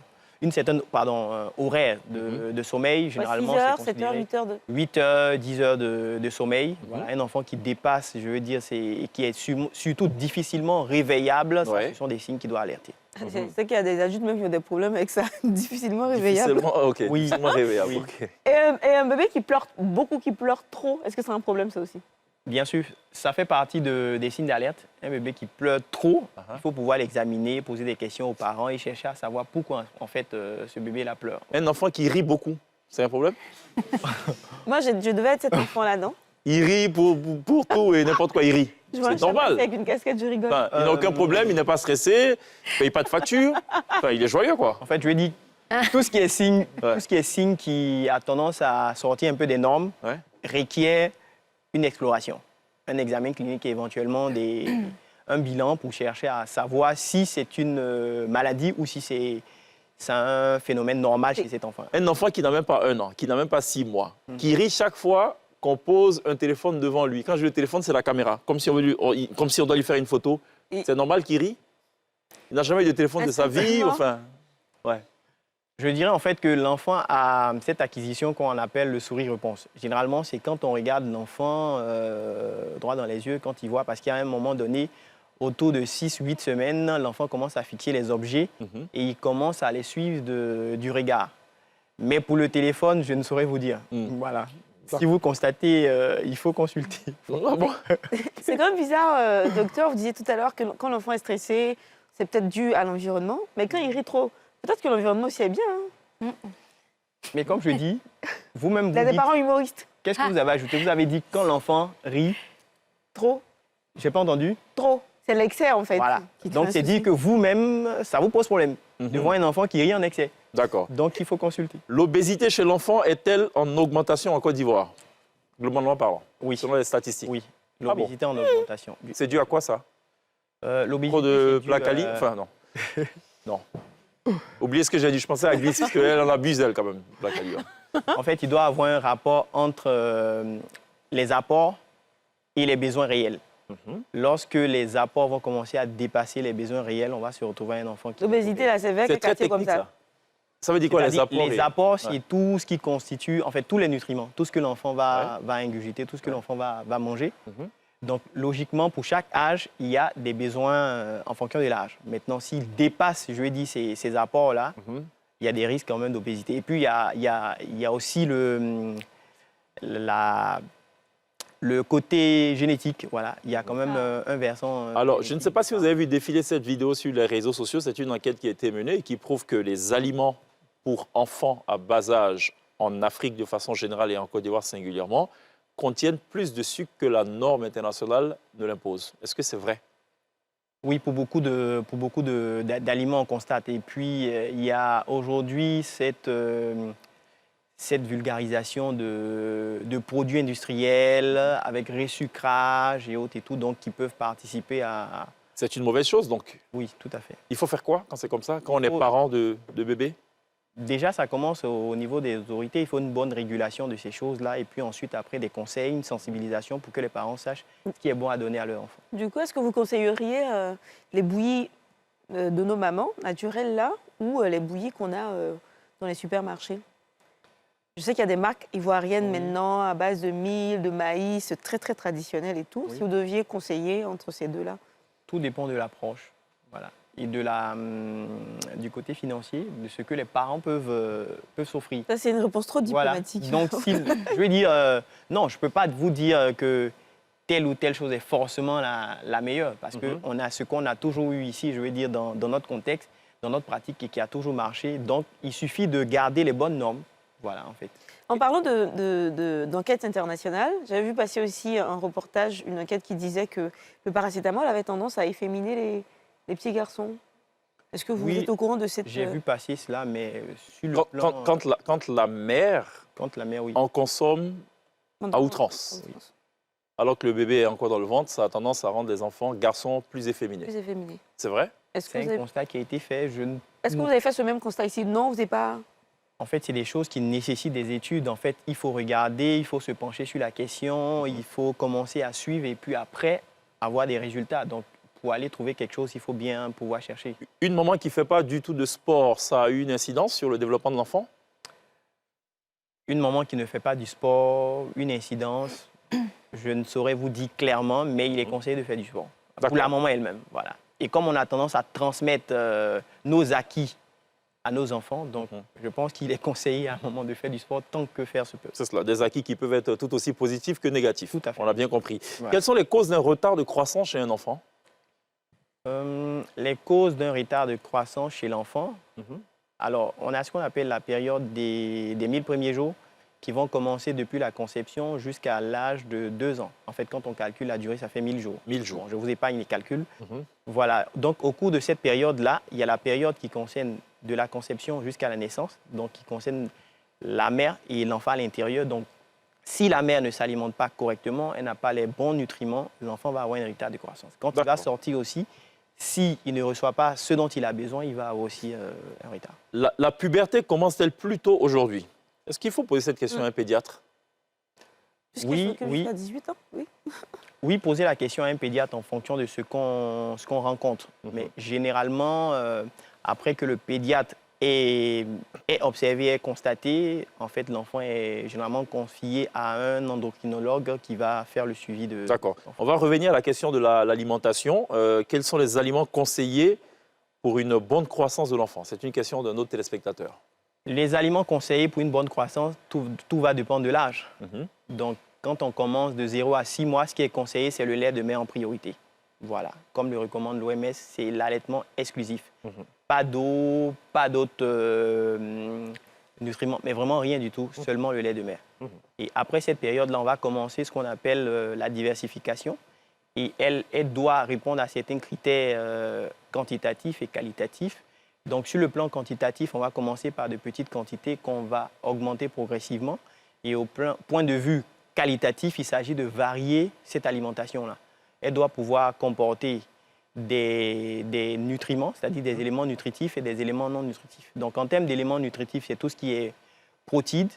[SPEAKER 3] de sommeil. Généralement,
[SPEAKER 4] 6 heures,
[SPEAKER 3] c'est
[SPEAKER 4] 7 heures,
[SPEAKER 3] considéré
[SPEAKER 4] 8 heures de...
[SPEAKER 3] 8 heures, 10 heures de sommeil. Voilà, un enfant qui dépasse, je veux dire, et qui est surtout difficilement réveillable, ça,
[SPEAKER 1] Ouais.
[SPEAKER 3] ce sont des signes qui doivent alerter.
[SPEAKER 4] Je sais qu'il y a des adultes même qui ont des problèmes avec ça, difficilement réveillables.
[SPEAKER 1] Difficilement, ok,
[SPEAKER 3] Oui.
[SPEAKER 1] difficilement réveillable.
[SPEAKER 3] Oui.
[SPEAKER 1] ok.
[SPEAKER 4] Et un bébé qui pleure beaucoup, qui pleure trop, est-ce que c'est un problème ça aussi?
[SPEAKER 3] Bien sûr, ça fait partie des signes d'alerte. Un bébé qui pleure trop, il faut pouvoir l'examiner, poser des questions aux parents et chercher à savoir pourquoi en fait ce bébé-là pleure.
[SPEAKER 1] Un enfant qui rit beaucoup, c'est un problème?
[SPEAKER 4] Moi, je devais être cet enfant-là, non?
[SPEAKER 1] Il rit pour tout et n'importe quoi, il rit.
[SPEAKER 4] Je vois un
[SPEAKER 1] C'est
[SPEAKER 4] chat
[SPEAKER 1] normal.
[SPEAKER 4] passer avec une casquette, je rigole.
[SPEAKER 1] Enfin, il n'a aucun problème, il n'est pas stressé, il ne paye pas de facture. Enfin, il est joyeux, quoi.
[SPEAKER 3] En fait, je lui ai dit, tout ce qui est signe qui a tendance à sortir un peu des normes
[SPEAKER 1] Ouais.
[SPEAKER 3] requiert une exploration, un examen clinique et éventuellement un bilan pour chercher à savoir si c'est une maladie ou si c'est c'est un phénomène normal chez cet enfant.
[SPEAKER 1] Un enfant qui n'a même pas 1 an, qui n'a même pas 6 mois, qui rit chaque fois qu'on pose un téléphone devant lui. Quand je dis le téléphone, c'est la caméra, comme si on doit lui faire une photo. C'est normal qu'il rit? Il n'a jamais eu de téléphone de sa vie, enfin... Ouais.
[SPEAKER 3] Je dirais en fait que l'enfant a cette acquisition qu'on appelle le sourire-réponse. Généralement, c'est quand on regarde l'enfant droit dans les yeux, quand il voit, parce qu'à un moment donné, autour de 6-8 semaines, l'enfant commence à fixer les objets et il commence à les suivre du regard. Mais pour le téléphone, je ne saurais vous dire. Voilà. Si vous constatez, il faut consulter.
[SPEAKER 1] Ah bon?
[SPEAKER 4] C'est quand même bizarre, docteur, vous disiez tout à l'heure que quand l'enfant est stressé, c'est peut-être dû à l'environnement, mais quand il rit trop, peut-être que l'environnement aussi est bien. Hein.
[SPEAKER 3] Mais comme je dis, vous-même,
[SPEAKER 4] Il a
[SPEAKER 3] vous
[SPEAKER 4] des
[SPEAKER 3] dites,
[SPEAKER 4] parents humoristes.
[SPEAKER 3] qu'est-ce que vous avez ajouté? Vous avez dit quand l'enfant rit,
[SPEAKER 4] Trop,
[SPEAKER 3] j'ai pas entendu.
[SPEAKER 4] trop. C'est l'excès, en fait.
[SPEAKER 3] Voilà.
[SPEAKER 4] qui te
[SPEAKER 3] Donc
[SPEAKER 4] fait
[SPEAKER 3] c'est
[SPEAKER 4] un
[SPEAKER 3] dit
[SPEAKER 4] souci.
[SPEAKER 3] que vous-même, ça vous pose problème de voir un enfant qui rit en excès.
[SPEAKER 1] D'accord.
[SPEAKER 3] Donc il faut consulter.
[SPEAKER 1] L'obésité chez l'enfant est-elle en augmentation en Côte d'Ivoire? Globalement parlant,
[SPEAKER 3] Oui.
[SPEAKER 1] selon les statistiques.
[SPEAKER 3] Oui.
[SPEAKER 1] bon
[SPEAKER 3] L'obésité en augmentation.
[SPEAKER 1] C'est dû à quoi, ça?
[SPEAKER 3] L'obésité.
[SPEAKER 1] Trop de
[SPEAKER 3] c'est dû,
[SPEAKER 1] placali? Enfin, non. Non. Oubliez ce que j'ai dit. Je pensais à Glisse, parce qu'elle en abuse, elle, quand même, placali. Hein.
[SPEAKER 3] En fait, il doit y avoir un rapport entre les apports et les besoins réels. Lorsque les apports vont commencer à dépasser les besoins réels, on va se retrouver un enfant qui...
[SPEAKER 4] L'obésité, là, c'est vrai,
[SPEAKER 1] C'est
[SPEAKER 4] qu'un
[SPEAKER 1] très
[SPEAKER 4] quartier comme
[SPEAKER 1] technique,
[SPEAKER 4] ça.
[SPEAKER 1] ça. Ça veut dire quoi, les
[SPEAKER 3] C'est-à-dire,
[SPEAKER 1] apports?
[SPEAKER 3] les apports, c'est tout ce qui constitue, en fait, tous les nutriments, tout ce que l'enfant va ingurgiter, tout ce que l'enfant va manger. Donc, logiquement, pour chaque âge, il y a des besoins en fonction de l'âge. Maintenant, s'il dépasse, je vais dire, ces apports-là, il y a des risques quand même d'obésité. Et puis, il y a aussi le côté génétique. Voilà. Il y a quand même un versant...
[SPEAKER 1] Alors, je ne sais pas si vous avez vu défiler cette vidéo sur les réseaux sociaux. C'est une enquête qui a été menée et qui prouve que les aliments pour enfants à bas âge en Afrique de façon générale et en Côte d'Ivoire singulièrement contiennent plus de sucre que la norme internationale ne l'impose. Est-ce que c'est vrai?
[SPEAKER 3] Oui, pour beaucoup d'aliments, on constate. Et puis, il y a aujourd'hui cette vulgarisation de produits industriels avec resucrage et autres et tout, donc qui peuvent participer à...
[SPEAKER 1] C'est une mauvaise chose, donc.
[SPEAKER 3] Oui, tout à fait.
[SPEAKER 1] Il faut faire quoi quand c'est comme ça, quand on est parent de bébé?
[SPEAKER 3] Déjà, ça commence au niveau des autorités. Il faut une bonne régulation de ces choses-là. Et puis ensuite, après, des conseils, une sensibilisation pour que les parents sachent ce qui est bon à donner à leur enfant.
[SPEAKER 4] Du coup, est-ce que vous conseilleriez les bouillies de nos mamans naturelles, là, ou les bouillies qu'on a dans les supermarchés? Je sais qu'il y a des marques ivoiriennes maintenant à base de mil, de maïs, très, très traditionnelles et tout. Si vous deviez conseiller entre ces deux-là?
[SPEAKER 3] Tout dépend de l'approche. Voilà. Et du côté financier, de ce que les parents peuvent s'offrir.
[SPEAKER 4] Ça, c'est une réponse trop diplomatique.
[SPEAKER 3] Voilà. Donc, je vais dire, non, je ne peux pas vous dire que telle ou telle chose est forcément la meilleure, parce que on a ce qu'on a toujours eu ici, je veux dire, dans notre contexte, dans notre pratique, et qui a toujours marché. Donc, il suffit de garder les bonnes normes. Voilà, en fait.
[SPEAKER 4] En parlant d'enquête internationale, j'avais vu passer aussi un reportage, une enquête qui disait que le paracétamol avait tendance à efféminer les petits garçons. Est-ce que vous êtes au courant de cette...
[SPEAKER 3] J'ai vu passer cela, mais sur le plan...
[SPEAKER 1] Quand la mère
[SPEAKER 3] oui.
[SPEAKER 1] en consomme à outrance, alors que le bébé est encore dans le ventre, ça a tendance à rendre les enfants, garçons, plus efféminés.
[SPEAKER 4] Plus efféminés.
[SPEAKER 1] C'est vrai?
[SPEAKER 3] C'est un constat qui a été fait.
[SPEAKER 4] Est-ce que vous avez fait ce même constat ici? Non, vous n'avez pas...
[SPEAKER 3] En fait, c'est des choses qui nécessitent des études. En fait, il faut regarder, il faut se pencher sur la question, il faut commencer à suivre et puis après, avoir des résultats. Donc, pour aller trouver quelque chose, il faut bien pouvoir chercher.
[SPEAKER 1] Une maman qui ne fait pas du tout de sport, ça a eu une incidence sur le développement de l'enfant?
[SPEAKER 3] Une maman qui ne fait pas du sport, une incidence, je ne saurais vous dire clairement, mais il est conseillé de faire du sport. Pour la maman elle-même, voilà. Et comme on a tendance à transmettre nos acquis à nos enfants, donc je pense qu'il est conseillé à un moment de faire du sport tant que faire se peut.
[SPEAKER 1] C'est cela, des acquis qui peuvent être tout aussi positifs que négatifs.
[SPEAKER 3] Tout à fait.
[SPEAKER 1] On l'a bien compris.
[SPEAKER 3] Ouais.
[SPEAKER 1] Quelles sont les causes d'un retard de croissance chez un enfant?
[SPEAKER 3] Les causes d'un retard de croissance chez l'enfant, alors on a ce qu'on appelle la période des 1000 premiers jours qui vont commencer depuis la conception jusqu'à l'âge de 2 ans. En fait, quand on calcule la durée, ça fait 1000 jours.
[SPEAKER 1] 1000 jours.
[SPEAKER 3] Bon, je vous épargne les calculs. Voilà, donc au cours de cette période-là, il y a la période qui concerne de la conception jusqu'à la naissance, donc qui concerne la mère et l'enfant à l'intérieur. Donc, si la mère ne s'alimente pas correctement, elle n'a pas les bons nutriments, l'enfant va avoir un retard de croissance. Quand il va sortir aussi, s'il ne reçoit pas ce dont il a besoin, il va avoir aussi un retard.
[SPEAKER 1] La puberté commence-t-elle plus tôt aujourd'hui? Est-ce qu'il faut poser cette question à un pédiatre?
[SPEAKER 3] Oui, oui.
[SPEAKER 4] À 18 ans, oui.
[SPEAKER 3] Oui, poser la question à un pédiatre en fonction de ce qu'on rencontre. Mais généralement, après que le pédiatre ait observé, ait constaté, en fait, l'enfant est généralement confié à un endocrinologue qui va faire le suivi de...
[SPEAKER 1] D'accord. On va revenir à la question de l'alimentation. Quels sont les aliments conseillés pour une bonne croissance de l'enfant? C'est une question d'un autre téléspectateur.
[SPEAKER 3] Les aliments conseillés pour une bonne croissance, tout va dépendre de l'âge. Donc, quand on commence de 0 à 6 mois, ce qui est conseillé, c'est le lait de mère en priorité. Voilà. Comme le recommande l'OMS, c'est l'allaitement exclusif. Pas d'eau, pas d'autres nutriments, mais vraiment rien du tout, seulement le lait de mère. Et après cette période-là, on va commencer ce qu'on appelle la diversification. Et elle doit répondre à certains critères quantitatifs et qualitatifs. Donc, sur le plan quantitatif, on va commencer par de petites quantités qu'on va augmenter progressivement. Et au point de vue qualitatif, il s'agit de varier cette alimentation-là. Elle doit pouvoir comporter des nutriments, c'est-à-dire des éléments nutritifs et des éléments non nutritifs. Donc, en termes d'éléments nutritifs, c'est tout ce qui est protides,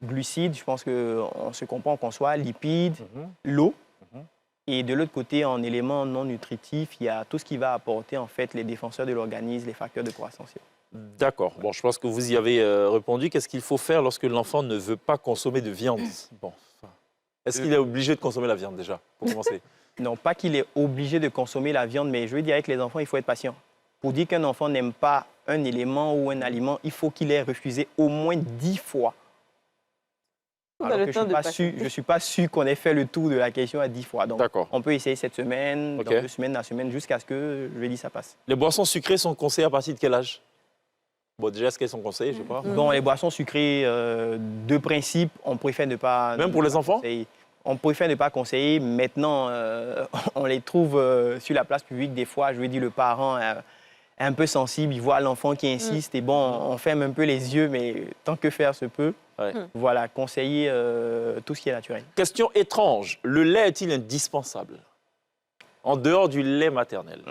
[SPEAKER 3] glucides, je pense qu'on se comprend qu'on soit, lipides, l'eau. Et de l'autre côté, en éléments non nutritifs, il y a tout ce qui va apporter en fait les défenseurs de l'organisme, les facteurs de croissance.
[SPEAKER 1] D'accord. Bon, je pense que vous y avez répondu. Qu'est-ce qu'il faut faire lorsque l'enfant ne veut pas consommer de viande? Bon, est-ce qu'il est obligé de consommer la viande déjà, pour commencer?
[SPEAKER 3] Non, pas qu'il est obligé de consommer la viande, mais je veux dire avec les enfants, il faut être patient. Pour dire qu'un enfant n'aime pas un élément ou un aliment, il faut qu'il ait refusé au moins 10 fois. Alors que je ne suis pas sûr qu'on ait fait le tour de la question à 10 fois. Donc, on peut essayer cette semaine, dans 2 semaines, la semaine, jusqu'à ce que je lui ai dit ça passe.
[SPEAKER 1] Les boissons sucrées sont conseillées à partir de quel âge? Bon, déjà, est-ce qu'elles sont conseillées, je sais pas.
[SPEAKER 3] Bon, les boissons sucrées, de principe, on préfère ne pas...
[SPEAKER 1] Même pour les enfants?
[SPEAKER 3] On préfère ne pas conseiller. Maintenant, on les trouve sur la place publique des fois. Je veux dire, le parent est un peu sensible, il voit l'enfant qui insiste. Et bon, on ferme un peu les yeux, mais tant que faire se peut. Voilà, conseiller tout ce qui est naturel.
[SPEAKER 1] Question étrange. Le lait est-il indispensable? En dehors du lait maternel?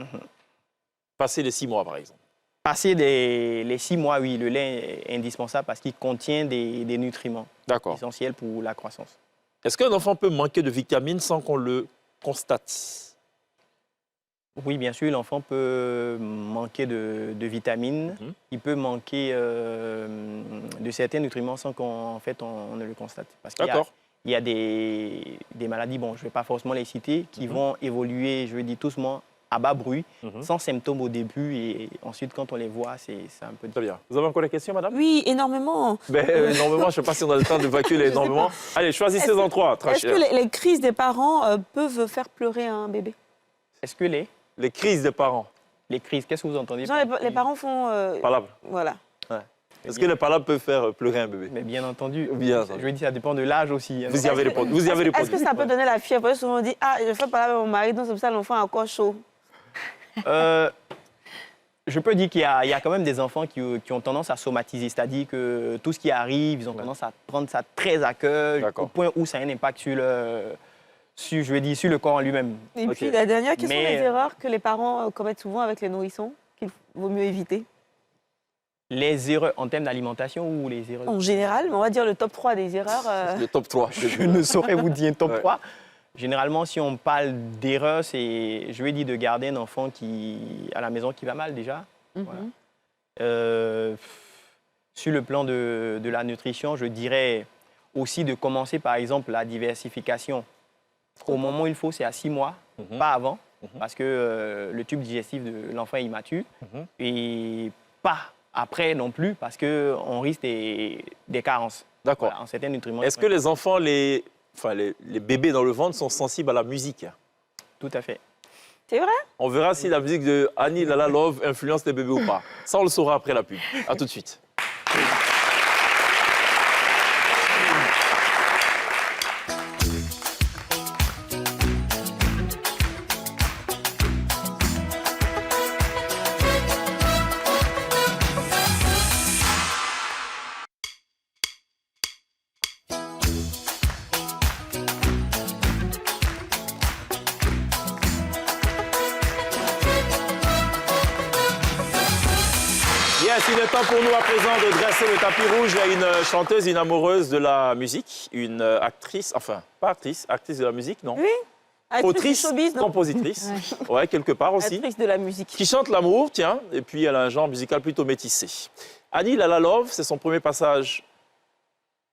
[SPEAKER 1] Passer les 6 mois, par exemple.
[SPEAKER 3] Passer les 6 mois, oui, le lait est indispensable parce qu'il contient des nutriments essentiels pour la croissance.
[SPEAKER 1] Est-ce qu'un enfant peut manquer de vitamines sans qu'on le constate?
[SPEAKER 3] Oui, bien sûr, l'enfant peut manquer de vitamines. Il peut manquer de certains nutriments sans qu'on on ne le constate. Parce qu'il y a des maladies, bon, je ne vais pas forcément les citer, qui vont évoluer, je veux dire, doucement, à bas bruit, sans symptômes au début. Et ensuite, quand on les voit, c'est un peu...
[SPEAKER 1] Très bien. Vous avez encore des questions, madame?
[SPEAKER 4] Oui, énormément.
[SPEAKER 1] Énormément, je ne sais pas si on a le temps d'évacuer les énormément. Allez, choisissez-en 3.
[SPEAKER 4] Est-ce que les crises des parents peuvent faire pleurer un bébé?
[SPEAKER 3] Est-ce que
[SPEAKER 1] les crises des parents?
[SPEAKER 3] Les crises, qu'est-ce que vous entendez?
[SPEAKER 4] Genre, les parents font...
[SPEAKER 1] Palabres.
[SPEAKER 4] Voilà.
[SPEAKER 1] Est-ce que les palabres peuvent faire pleurer un bébé?
[SPEAKER 3] Mais bien entendu.
[SPEAKER 1] Bien entendu.
[SPEAKER 3] Je veux dire, ça dépend de l'âge aussi.
[SPEAKER 1] Vous y avez répondu.
[SPEAKER 4] Est-ce que ça peut donner la fièvre? Parce que souvent on dit, ah, je fais palabres avec mon mari, donc c'est pour ça l'enfant est encore chaud.
[SPEAKER 3] Je peux dire qu'il y a quand même des enfants qui ont tendance à somatiser, c'est-à-dire que tout ce qui arrive, ils ont tendance à prendre ça très à cœur, au point où ça a un impact sur le corps en lui-même.
[SPEAKER 4] Et puis la dernière, quelles sont les erreurs que les parents commettent souvent avec les nourrissons qu'il vaut mieux éviter?
[SPEAKER 3] Les erreurs en termes d'alimentation ou les erreurs?
[SPEAKER 4] En général, on va dire le top 3 des erreurs.
[SPEAKER 1] Le top 3.
[SPEAKER 3] Je ne saurais vous dire top 3. Généralement, si on parle d'erreur, c'est, je vais dire, de garder un enfant à la maison qui va mal déjà. Voilà. Sur le plan de la nutrition, je dirais aussi de commencer, par exemple, la diversification. Au moment où il faut, c'est à 6 mois, pas avant, parce que le tube digestif de l'enfant est immature. Et pas après non plus, parce qu'on risque des carences.
[SPEAKER 1] D'accord.
[SPEAKER 3] Voilà, en certains nutriments.
[SPEAKER 1] Est-ce que les enfants, les bébés dans le ventre sont sensibles à la musique?
[SPEAKER 3] Tout à fait.
[SPEAKER 4] C'est vrai?
[SPEAKER 1] On verra si la musique de Annie Lala Love influence les bébés ou pas. Ça, on le saura après la pub. À tout de suite. Yes, il est temps pour nous à présent de dresser le tapis rouge. Il y a une chanteuse, une amoureuse de la musique, une actrice, enfin, pas actrice, actrice de la musique, non?
[SPEAKER 4] Oui. Actrice
[SPEAKER 1] Autrice,
[SPEAKER 4] du showbiz, non?
[SPEAKER 1] compositrice, ouais, quelque part aussi,
[SPEAKER 4] Actrice de la musique.
[SPEAKER 1] qui chante l'amour, tiens, et puis elle a un genre musical plutôt métissé. Annie La La Love, c'est son premier passage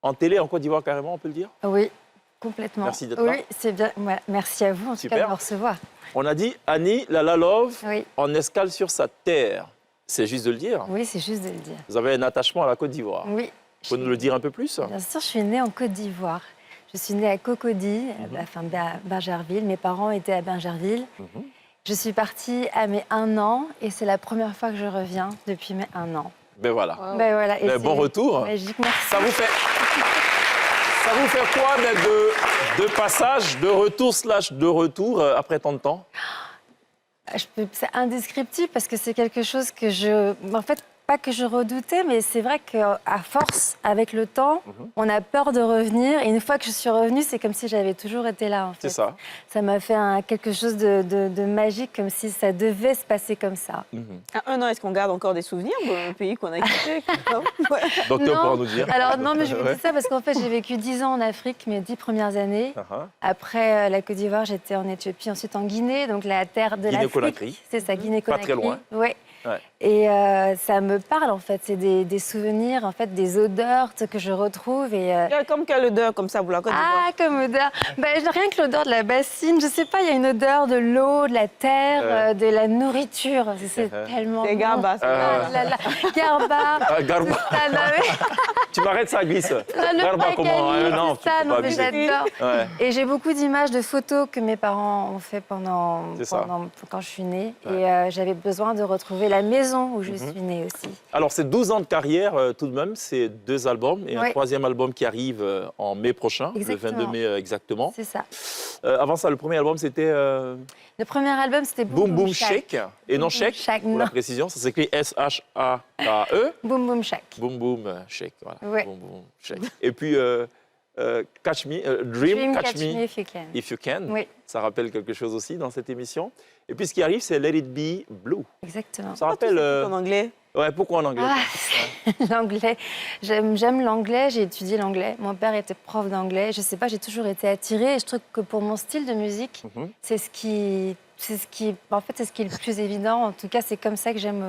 [SPEAKER 1] en télé en Côte d'Ivoire carrément, on peut le dire?
[SPEAKER 2] Oui, complètement.
[SPEAKER 1] Merci d'être là.
[SPEAKER 2] Oui, c'est bien. Ouais, merci à vous en tout
[SPEAKER 1] Super.
[SPEAKER 2] cas de me recevoir.
[SPEAKER 1] On a dit Annie La La Love
[SPEAKER 2] Oui,
[SPEAKER 1] en escale sur sa terre. C'est juste de le dire.
[SPEAKER 2] oui, c'est juste de le dire.
[SPEAKER 1] Vous avez un attachement à la Côte d'Ivoire.
[SPEAKER 2] Oui.
[SPEAKER 1] Vous pouvez nous le dire un peu plus?
[SPEAKER 2] Bien sûr, je suis née en Côte d'Ivoire. Je suis née à Cocody, enfin à Bingerville. Mes parents étaient à Bingerville. Je suis partie à mes 1 an et c'est la première fois que je reviens depuis mes 1 an.
[SPEAKER 1] Ben voilà.
[SPEAKER 2] Ben voilà. Et
[SPEAKER 1] Ben,
[SPEAKER 2] c'est
[SPEAKER 1] bon retour.
[SPEAKER 2] magique, merci.
[SPEAKER 1] Ça vous fait quoi de passage, de retour / de retour après tant de temps?
[SPEAKER 2] C'est indescriptible parce que c'est quelque chose que je... En fait, pas que je redoutais, mais c'est vrai qu'à force, avec le temps, on a peur de revenir. Et une fois que je suis revenue, c'est comme si j'avais toujours été là, en fait.
[SPEAKER 1] C'est ça.
[SPEAKER 2] Ça m'a fait quelque chose de magique, comme si ça devait se passer comme ça.
[SPEAKER 4] À 1 an, est-ce qu'on garde encore des souvenirs d'un pays qu'on a quitté? Ouais.
[SPEAKER 1] Docteur
[SPEAKER 2] Non.
[SPEAKER 1] pourra nous dire.
[SPEAKER 2] Alors non, mais je vous
[SPEAKER 1] Ouais.
[SPEAKER 2] dis ça parce qu'en fait, j'ai vécu 10 ans en Afrique, mes 10 premières années. Après la Côte d'Ivoire, j'étais en Éthiopie, ensuite en Guinée, donc la terre de
[SPEAKER 1] Guinée-Conakry.
[SPEAKER 2] l'Afrique. C'est ça, Guinée-Conakry.
[SPEAKER 1] Pas très loin.
[SPEAKER 2] Ouais.
[SPEAKER 1] Ouais.
[SPEAKER 2] Et ça me parle en fait, c'est des souvenirs, en fait, des odeurs que je retrouve. Et,
[SPEAKER 4] Il y a comme quelle odeur comme ça, vous la connaissez?
[SPEAKER 2] ah, comme odeur. Rien que l'odeur de la bassine, je sais pas, il y a une odeur de l'eau, de la terre, de la nourriture. C'est tellement.
[SPEAKER 4] C'est
[SPEAKER 2] bon.
[SPEAKER 4] Garba, c'est
[SPEAKER 2] Ah là là, Garba.
[SPEAKER 1] Garba.
[SPEAKER 2] tout ça, non, mais-
[SPEAKER 1] Tu m'arrêtes, ça glisse.
[SPEAKER 2] le
[SPEAKER 1] Garba, comment?
[SPEAKER 2] Pagani,
[SPEAKER 1] Non,
[SPEAKER 2] tout
[SPEAKER 1] tu
[SPEAKER 2] ça,
[SPEAKER 1] peux
[SPEAKER 2] non,
[SPEAKER 1] pas
[SPEAKER 2] mais
[SPEAKER 1] abuser.
[SPEAKER 2] j'adore.
[SPEAKER 1] Ouais.
[SPEAKER 2] Et j'ai beaucoup d'images, de photos que mes parents ont fait
[SPEAKER 1] C'est ça.
[SPEAKER 2] quand je suis née.
[SPEAKER 1] Ouais.
[SPEAKER 2] Et j'avais besoin de retrouver la maison où je suis née aussi.
[SPEAKER 1] Alors, c'est 12 ans de carrière tout de même, c'est 2 albums et un
[SPEAKER 2] Oui.
[SPEAKER 1] 3e album qui arrive en mai prochain,
[SPEAKER 2] Exactement.
[SPEAKER 1] le 22 mai exactement.
[SPEAKER 2] C'est ça.
[SPEAKER 1] Avant ça, le premier album, c'était
[SPEAKER 2] Le premier album, c'était
[SPEAKER 1] Boom Boom Shake et non
[SPEAKER 2] Boom Boom
[SPEAKER 1] Shake,
[SPEAKER 2] Shake,
[SPEAKER 1] pour la
[SPEAKER 2] non.
[SPEAKER 1] précision. Ça s'écrit S-H-A-K-E.
[SPEAKER 2] Boom Boom Shake.
[SPEAKER 1] Boom Boom Shake, voilà.
[SPEAKER 2] Ouais.
[SPEAKER 1] Boom Boom Shake. Et puis Catch Me, Dream Catch Me
[SPEAKER 2] if you can.
[SPEAKER 1] If You Can.
[SPEAKER 2] Oui,
[SPEAKER 1] Ça rappelle quelque chose aussi dans cette émission. Et puis ce qui arrive, c'est Let It Be Blue.
[SPEAKER 2] exactement.
[SPEAKER 1] Ça rappelle.
[SPEAKER 4] en anglais.
[SPEAKER 1] Ouais, pourquoi en anglais?
[SPEAKER 2] Ah, l'anglais. J'aime l'anglais, j'ai étudié l'anglais. Mon père était prof d'anglais. Je sais pas, j'ai toujours été attirée. Et je trouve que pour mon style de musique, c'est ce qui est le plus évident. En tout cas, c'est comme ça que j'aime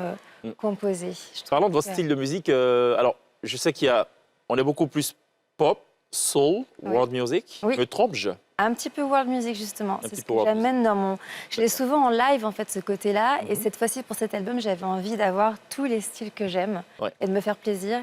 [SPEAKER 2] composer. Je trouve
[SPEAKER 1] Parlons de votre
[SPEAKER 2] que-
[SPEAKER 1] style de musique. Alors, je sais on est beaucoup plus pop, soul,
[SPEAKER 2] Oui.
[SPEAKER 1] world music.
[SPEAKER 2] Oui.
[SPEAKER 1] Me trompe-je?
[SPEAKER 2] Un petit peu world music, justement.
[SPEAKER 1] petit
[SPEAKER 2] C'est ce
[SPEAKER 1] peu
[SPEAKER 2] que
[SPEAKER 1] world
[SPEAKER 2] j'amène dans mon... Je l'ai souvent en live, en fait, ce côté-là. Et cette fois-ci, pour cet album, j'avais envie d'avoir tous les styles que j'aime
[SPEAKER 1] Ouais.
[SPEAKER 2] et de me faire plaisir.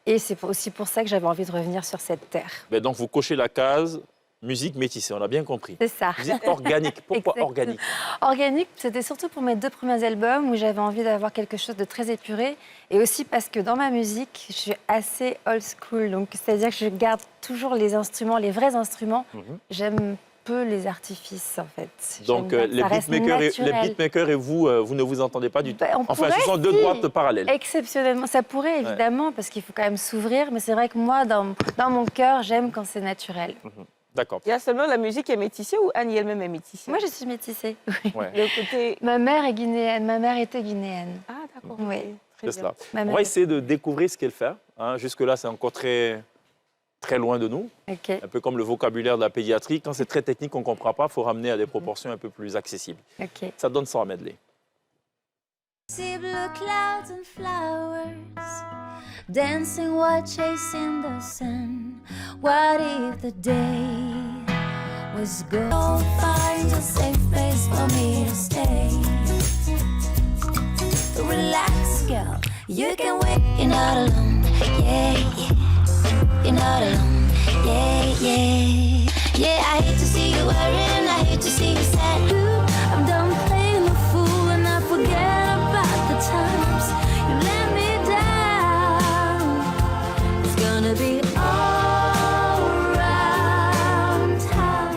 [SPEAKER 2] Et c'est aussi pour ça que j'avais envie de revenir sur cette terre.
[SPEAKER 1] Ben, donc, vous cochez la case musique métissée, on a bien compris.
[SPEAKER 2] C'est ça.
[SPEAKER 1] Musique organique. Pourquoi
[SPEAKER 2] Exactement.
[SPEAKER 1] organique?
[SPEAKER 2] Organique, c'était surtout pour mes 2 premiers albums où j'avais envie d'avoir quelque chose de très épuré. Et aussi parce que dans ma musique, je suis assez old school. Donc, c'est-à-dire que je garde toujours les instruments, les vrais instruments. J'aime peu les artifices, en fait.
[SPEAKER 1] Donc,
[SPEAKER 2] J'aime bien que
[SPEAKER 1] les
[SPEAKER 2] ça reste naturel.
[SPEAKER 1] beatmakers et vous, vous ne vous entendez pas du tout.
[SPEAKER 2] Ben, on
[SPEAKER 1] Enfin, ce
[SPEAKER 2] pourrait,
[SPEAKER 1] sont 2
[SPEAKER 2] si.
[SPEAKER 1] droites parallèles.
[SPEAKER 2] Exceptionnellement, ça pourrait évidemment, parce qu'il faut quand même s'ouvrir. Mais c'est vrai que moi, dans mon cœur, j'aime quand c'est naturel.
[SPEAKER 1] D'accord.
[SPEAKER 4] Il y a seulement la musique qui est métissée ou Annie elle-même est métissée?
[SPEAKER 2] Moi, je suis métissée.
[SPEAKER 1] Ouais.
[SPEAKER 4] Le côté...
[SPEAKER 2] Ma mère est guinéenne. Ma mère était guinéenne.
[SPEAKER 4] Ah, d'accord.
[SPEAKER 2] Oui.
[SPEAKER 4] ok.
[SPEAKER 1] C'est
[SPEAKER 4] Très
[SPEAKER 1] cela.
[SPEAKER 4] bien.
[SPEAKER 2] Ma
[SPEAKER 1] On
[SPEAKER 2] mère
[SPEAKER 1] va
[SPEAKER 2] est-
[SPEAKER 1] essayer de découvrir ce qu'elle fait. Hein. Jusque-là, c'est encore très, très loin de nous.
[SPEAKER 2] Ok.
[SPEAKER 1] Un peu comme le vocabulaire de la pédiatrie. Quand c'est très technique, on ne comprend pas. Il faut ramener à des proportions un peu plus accessibles.
[SPEAKER 2] Ok.
[SPEAKER 1] Ça donne ça en medley.
[SPEAKER 5] See blue clouds and flowers dancing while chasing the sun. What if the day was good? Don't find a safe place for me to stay. Relax, girl. You can wait. You're not alone. Yeah, yeah. You're not alone. Yeah, yeah. Yeah, I hate to see you worrying. I hate to see you sad. Ooh, I'm done playing the fool and I forget about the times you let me down. It's gonna be all around town.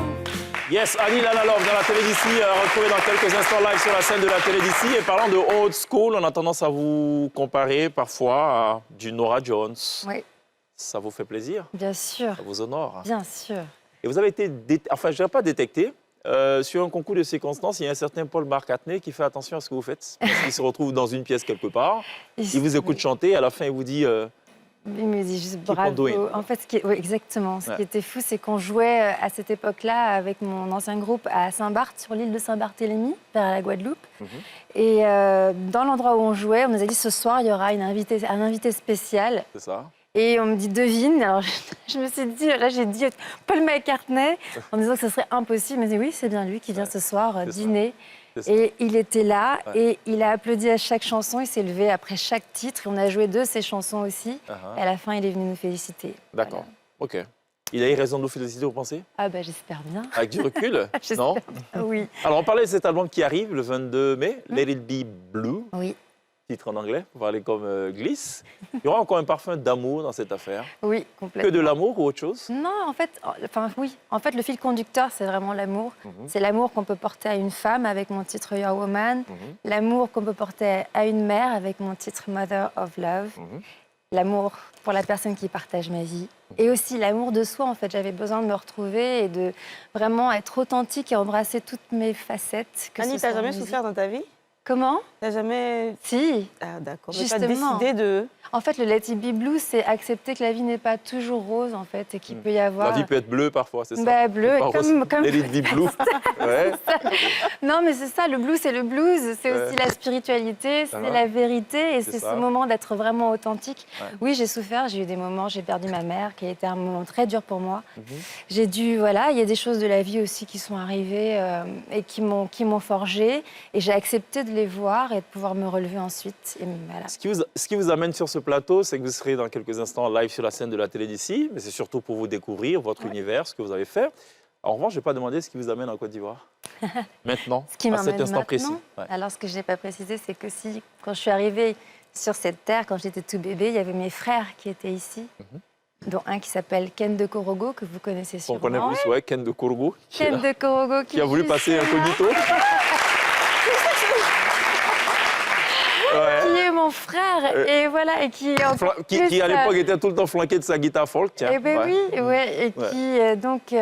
[SPEAKER 1] Yes, Annie La La Love dans la télé d'ici, retrouvée dans quelques instants live sur la scène de la télé d'ici. Et parlant de old school, on a tendance à vous comparer parfois à du Norah Jones.
[SPEAKER 2] Oui,
[SPEAKER 1] Ça vous fait plaisir?
[SPEAKER 2] bien sûr.
[SPEAKER 1] Ça vous honore?
[SPEAKER 2] Bien sûr.
[SPEAKER 1] Et vous avez été, enfin je ne dirais pas détecté, Sur un concours de circonstances, il y a un certain Paul McCartney qui fait attention à ce que vous faites. Parce qu'il se retrouve dans une pièce quelque part, il vous écoute chanter, et à la fin, il vous dit...
[SPEAKER 2] Il me dit juste
[SPEAKER 1] Keep on
[SPEAKER 2] bravo.
[SPEAKER 1] doing.
[SPEAKER 2] En fait, oui, exactement. Ce
[SPEAKER 1] Ouais.
[SPEAKER 2] qui était fou, c'est qu'on jouait à cette époque-là avec mon ancien groupe à Saint-Barth, sur l'île de Saint-Barthélemy, vers la Guadeloupe. Et dans l'endroit où on jouait, on nous a dit ce soir, il y aura un invité spécial.
[SPEAKER 1] C'est ça.
[SPEAKER 2] Et on me dit devine. Alors je me suis dit, là j'ai dit Paul McCartney en disant que ce serait impossible. Mais oui, c'est bien lui qui vient ce soir
[SPEAKER 1] c'est ça.
[SPEAKER 2] dîner.
[SPEAKER 1] C'est ça.
[SPEAKER 2] Et il était là
[SPEAKER 1] Ouais.
[SPEAKER 2] et il a applaudi à chaque chanson. Il s'est levé après chaque titre. Et on a joué 2 de ses chansons aussi.
[SPEAKER 1] Uh-huh.
[SPEAKER 2] Et à la fin, il est venu nous féliciter.
[SPEAKER 1] D'accord.
[SPEAKER 2] Voilà.
[SPEAKER 1] OK. Il a eu raison de vous féliciter, vous pensez?
[SPEAKER 2] Ah bah j'espère bien.
[SPEAKER 1] Avec du recul?
[SPEAKER 2] J'espère
[SPEAKER 1] Non?
[SPEAKER 2] bien, oui.
[SPEAKER 1] Alors, on parlait de cet album qui arrive le 22 mai, Let It Be Blue,
[SPEAKER 2] Oui,
[SPEAKER 1] titre en anglais, pour parler comme Glisse. Il y aura encore un parfum d'amour dans cette affaire.
[SPEAKER 2] oui,
[SPEAKER 1] Que
[SPEAKER 2] complètement.
[SPEAKER 1] de l'amour ou autre chose?
[SPEAKER 2] Non, en fait, oui. En fait, le fil conducteur, c'est vraiment l'amour. C'est l'amour qu'on peut porter à une femme avec mon titre Your Woman. L'amour qu'on peut porter à une mère avec mon titre Mother of Love. L'amour pour la personne qui partage ma vie. Et aussi l'amour de soi, en fait. J'avais besoin de me retrouver et de vraiment être authentique et embrasser toutes mes facettes. Que
[SPEAKER 4] Annie,
[SPEAKER 2] ce soit
[SPEAKER 4] t'as
[SPEAKER 2] en
[SPEAKER 4] jamais
[SPEAKER 2] musique.
[SPEAKER 4] souffert dans ta vie?
[SPEAKER 2] Comment?
[SPEAKER 4] T'as jamais...
[SPEAKER 2] Si.
[SPEAKER 4] Ah, d'accord. Mais t'as
[SPEAKER 2] Justement.
[SPEAKER 4] décidé de...
[SPEAKER 2] En fait, le Let It Be Blue, c'est accepter que la vie n'est pas toujours rose, en fait, et qu'il peut y avoir...
[SPEAKER 1] La vie peut être bleue parfois, c'est ça?
[SPEAKER 2] Bah, bleu,
[SPEAKER 1] Pas
[SPEAKER 2] comme-
[SPEAKER 1] rose.
[SPEAKER 2] comme-
[SPEAKER 1] Let It Be Blue. Ouais.
[SPEAKER 2] Non, mais c'est ça, le blues, c'est le blues. C'est
[SPEAKER 1] Ouais.
[SPEAKER 2] aussi la spiritualité,
[SPEAKER 1] Ça
[SPEAKER 2] c'est
[SPEAKER 1] va.
[SPEAKER 2] la vérité, et
[SPEAKER 1] C'est
[SPEAKER 2] c'est
[SPEAKER 1] ça.
[SPEAKER 2] ce moment d'être vraiment authentique.
[SPEAKER 1] Ouais.
[SPEAKER 2] Oui, j'ai souffert, j'ai eu des moments, j'ai perdu ma mère, qui a été un moment très dur pour moi.
[SPEAKER 1] Mhm.
[SPEAKER 2] J'ai dû, voilà, il y a des choses de la vie aussi qui sont arrivées et qui m'ont forgée, et j'ai accepté de les voir et de pouvoir me relever ensuite. Et voilà.
[SPEAKER 1] Ce qui vous amène sur ce plateau, c'est que vous serez dans quelques instants live sur la scène de la télé d'ici, mais c'est surtout pour vous découvrir votre univers, ce que vous avez fait. En revanche, je ne vais pas demander ce qui vous amène en Côte d'Ivoire. Maintenant,
[SPEAKER 2] Ce qui
[SPEAKER 1] à cet
[SPEAKER 2] m'emmène
[SPEAKER 1] instant
[SPEAKER 2] maintenant,
[SPEAKER 1] précis. Ouais.
[SPEAKER 2] alors ce que je n'ai pas précisé, c'est que si, quand je suis arrivée sur cette terre, quand j'étais tout bébé, il y avait mes frères qui étaient ici, dont un qui s'appelle Ken de Korogo, que vous connaissez
[SPEAKER 1] On
[SPEAKER 2] sûrement.
[SPEAKER 1] connaît plus, ouais, Ken de Kourgou, qui, est
[SPEAKER 2] Ken
[SPEAKER 1] là,
[SPEAKER 2] de Korogo
[SPEAKER 1] qui a voulu
[SPEAKER 2] juste
[SPEAKER 1] passer
[SPEAKER 2] là,
[SPEAKER 1] incognito. Ouais.
[SPEAKER 2] qui est mon frère, et voilà, et qui est encore
[SPEAKER 1] Qui,
[SPEAKER 2] plus,
[SPEAKER 1] à l'époque était tout le temps flanqué de sa guitare folk. Tiens.
[SPEAKER 2] Eh ben
[SPEAKER 1] Ouais.
[SPEAKER 2] oui, ouais, et qui donc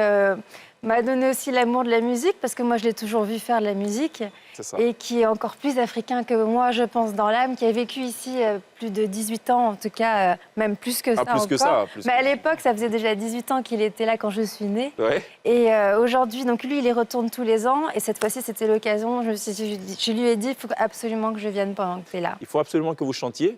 [SPEAKER 2] m'a donné aussi l'amour de la musique, parce que moi je l'ai toujours vu faire de la musique,
[SPEAKER 1] C'est ça.
[SPEAKER 2] et qui est encore plus africain que moi, je pense, dans l'âme, qui a vécu ici plus de 18 ans, en tout cas, même plus que ça
[SPEAKER 1] plus
[SPEAKER 2] encore.
[SPEAKER 1] que ça, plus
[SPEAKER 2] Mais
[SPEAKER 1] que
[SPEAKER 2] à
[SPEAKER 1] ça.
[SPEAKER 2] l'époque, ça faisait déjà 18 ans qu'il était là quand je suis née.
[SPEAKER 1] Ouais.
[SPEAKER 2] Et aujourd'hui, donc lui, il y retourne tous les ans, et cette fois-ci, c'était l'occasion. Je lui ai dit, il faut absolument que je vienne pendant que tu es là.
[SPEAKER 1] Il faut absolument que vous chantiez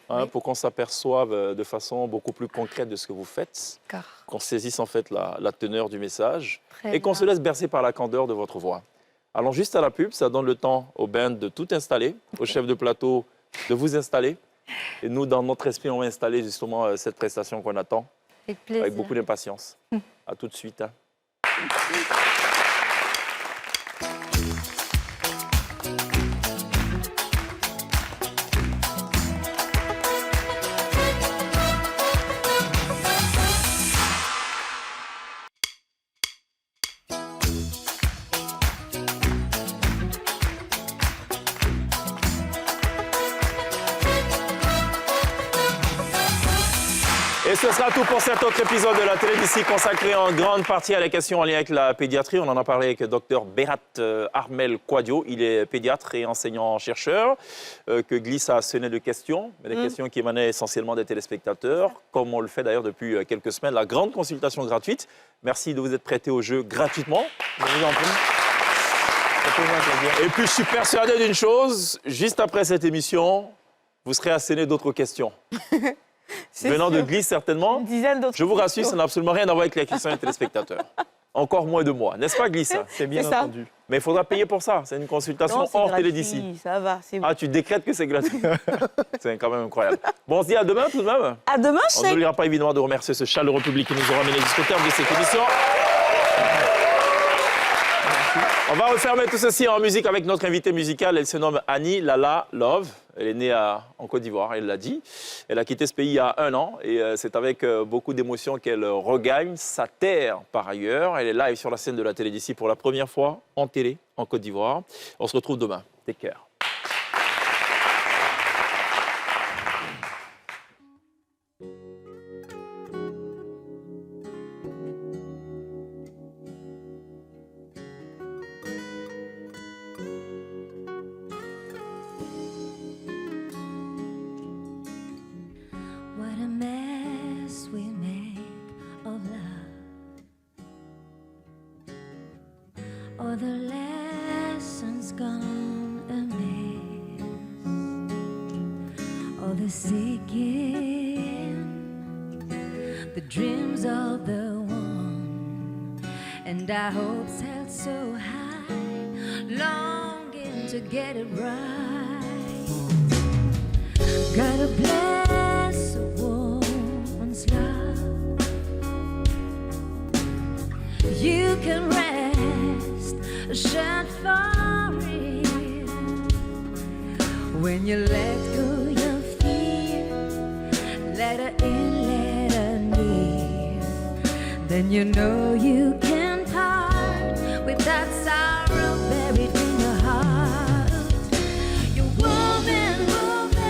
[SPEAKER 2] Oui.
[SPEAKER 1] pour qu'on s'aperçoive de façon beaucoup plus concrète de ce que vous faites,
[SPEAKER 2] D'accord.
[SPEAKER 1] qu'on saisisse en fait la teneur du message
[SPEAKER 2] Très
[SPEAKER 1] et qu'on
[SPEAKER 2] bien.
[SPEAKER 1] se laisse bercer par la candeur de votre voix. Allons juste à la pub, ça donne le temps au band de tout installer, au chef de plateau de vous installer. Et nous, dans notre esprit, on va installer justement cette prestation qu'on attend
[SPEAKER 2] Avec plaisir.
[SPEAKER 1] avec beaucoup d'impatience. À tout de suite. Hein. Et ce sera tout pour cet autre épisode de la télé d'ici consacré en grande partie à la question en lien avec la pédiatrie. On en a parlé avec le Dr Berat Armel Kouadio. Il est pédiatre et enseignant-chercheur que Glisse a asséné de questions, mais des questions qui émanaient essentiellement des téléspectateurs, comme on le fait d'ailleurs depuis quelques semaines, la grande consultation gratuite. Merci de vous être prêté au jeu gratuitement.
[SPEAKER 3] Je vous en prie. Ça fait bien plaisir.
[SPEAKER 1] Et puis je suis persuadé d'une chose, juste après cette émission, vous serez asséné d'autres questions.
[SPEAKER 4] C'est
[SPEAKER 1] Venant de
[SPEAKER 4] sûr.
[SPEAKER 1] Glisse certainement.
[SPEAKER 4] Une dizaine d'autres
[SPEAKER 1] Je vous rassure, ça
[SPEAKER 4] questions.
[SPEAKER 1] n'a absolument rien à voir avec la question des téléspectateurs. Encore moins de moi, n'est-ce pas, Glisse?
[SPEAKER 3] C'est bien
[SPEAKER 4] C'est ça.
[SPEAKER 3] entendu.
[SPEAKER 1] Mais il faudra payer pour ça. C'est une consultation
[SPEAKER 4] Non, c'est
[SPEAKER 1] hors
[SPEAKER 4] gratuit,
[SPEAKER 1] télé d'ici.
[SPEAKER 4] Ça va, c'est bon.
[SPEAKER 1] Ah, tu décrètes que c'est gratuit. C'est quand même incroyable. Bon, on se dit à demain tout de même.
[SPEAKER 4] À demain,
[SPEAKER 1] On
[SPEAKER 4] Cheikh.
[SPEAKER 1] n'oubliera pas évidemment de remercier ce chaleureux public qui nous aura amené jusqu'au terme de cette émission. On va refermer tout ceci en musique avec notre invitée musicale. Elle se nomme Annie Lala Love. Elle est née en Côte d'Ivoire, elle l'a dit. Elle a quitté ce pays il y a 1 an et c'est avec beaucoup d'émotion qu'elle regagne sa terre par ailleurs. Elle est live sur la scène de la télé d'ici pour la première fois en télé en Côte d'Ivoire. On se retrouve demain. Take care.
[SPEAKER 5] forsaken the dreams of the one, and our hopes held so high, longing to get it right. Gotta bless a woman's love. You can rest assured for it when you let go your fear, let her in, let her near. Then you know you can part with that sorrow buried in your heart. You're woman, woman.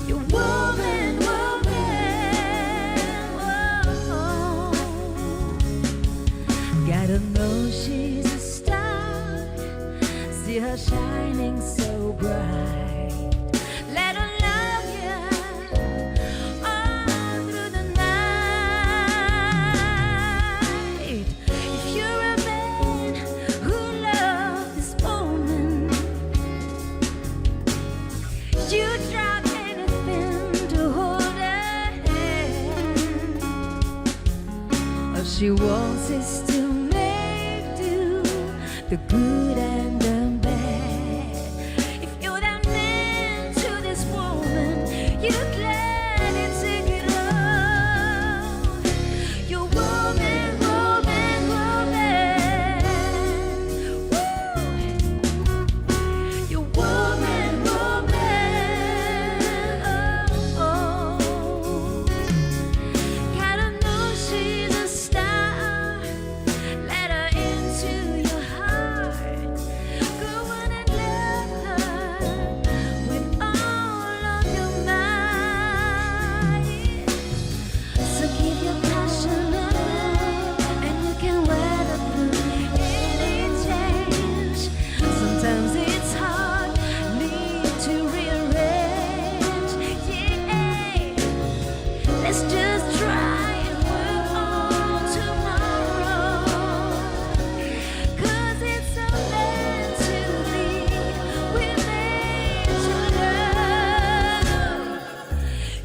[SPEAKER 5] You're woman, woman. Whoa. Gotta know she's a star. See her shining so bright. Let her love you all through the night. If you're a man who loves this woman, you'd drop anything to hold her hand. All she wants is to make do the good and the bad. If you're that man to this woman, you gladly take it all. You're woman, woman, woman. Woo. You're woman, woman. Oh, oh. Gotta know she's a star. Let her into your heart. Go on and love her with all of your might. So keep your passion alive, and you can weather through any change. Sometimes it's hard, need to rearrange. Yeah, let's just try and work on tomorrow. 'Cause it's so meant to be. We're made to love.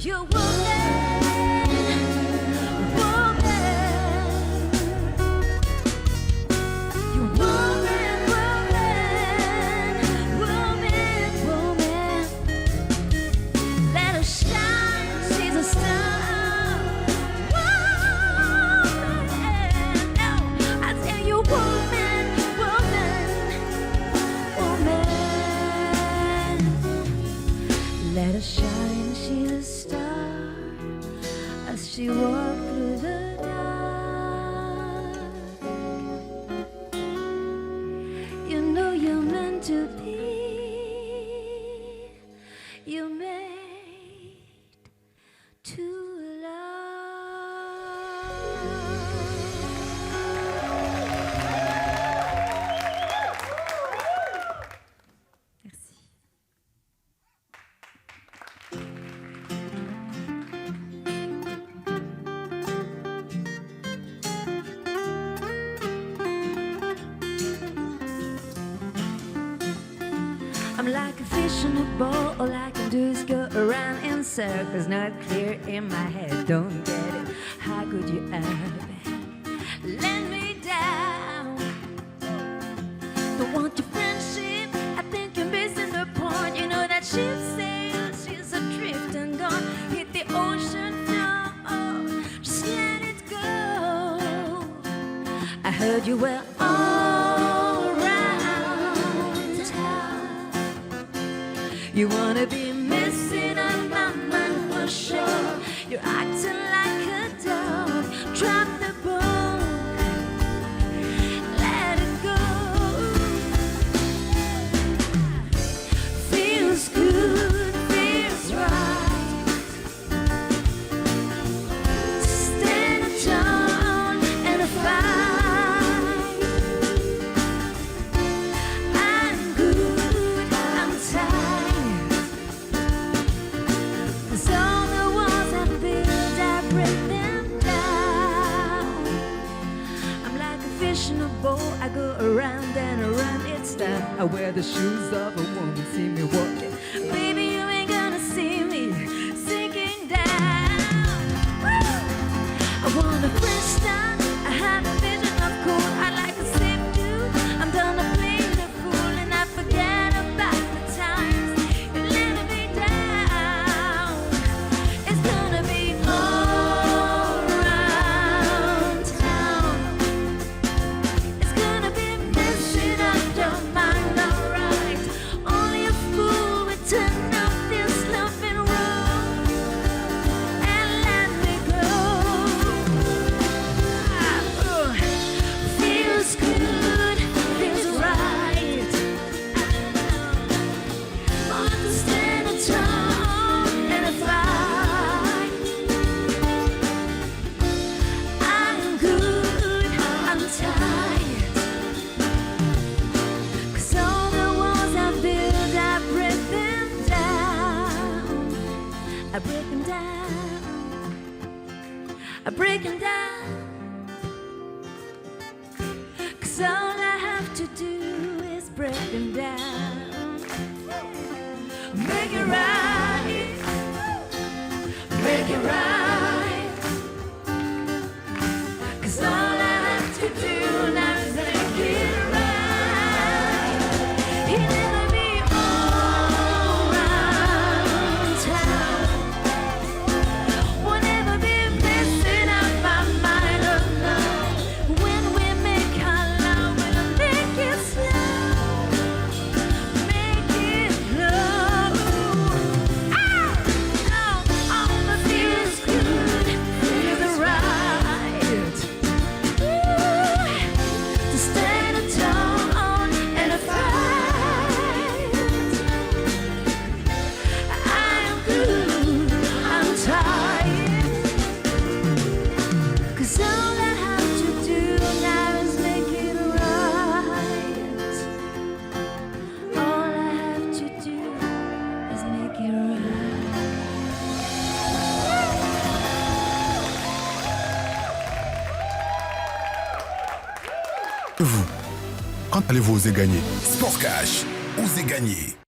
[SPEAKER 5] You're woman, woman. You're woman, woman, woman. Let her shine, she's a star. Woman, no, I tell you, woman, woman, woman. Let her shine, she's a star as she walks through the dark. You know you're meant to be. You're made to love. Merci. I'm like a fish in a bowl. All I can do is go around in circles. Not clear in my head. Don't get it. How could you ever let me down? Don't want your friendship. I think you're missing the point. You know that ship sails. She's adrift and gone. Hit the ocean floor. Just let it go. I heard you were all around town. You wanna be missing a moment for sure. You're acting like a dog. Drop the bone. Let it go. Feels good, feels right. Stand tall and a fight. I'm good, I'm tired. 'Cause all the walls I built, I break them down. I'm like a fish in a bowl. I go around and around it.
[SPEAKER 6] can't stand. I wear the shoes of a woman, see me walking. Baby, you ain't gonna see me sinking down. Woo! I want a fresh start. I have a vision of cool. I like to sip too. I'm done to play the fool and I forget about the times you let me down. It's gonna be all around town. It's gonna be messing up your mind, alright. Only a fool would turn off this loving room and let me go. Feels good, feels right. Want to stand tall and a fight. I'm good, I'm tired. 'Cause all the walls I built, I break them down. I break them down. I break them down. 'Cause all I have to do is break them down. Make it right. Make it right. 'Cause all I have to do now is make it right. It'll never be all around town. Won't ever be messing up my mind alone. When we make our love, we'll make it slow. Make it slow. All the feels good, feels right. To stand tall and a fight. I'm good, I'm tired. 'Cause all I have to do now is make it right. All I have to do is make it right.
[SPEAKER 7] Vous, quand allez-vous oser gagner? Sport Cash, osez gagner.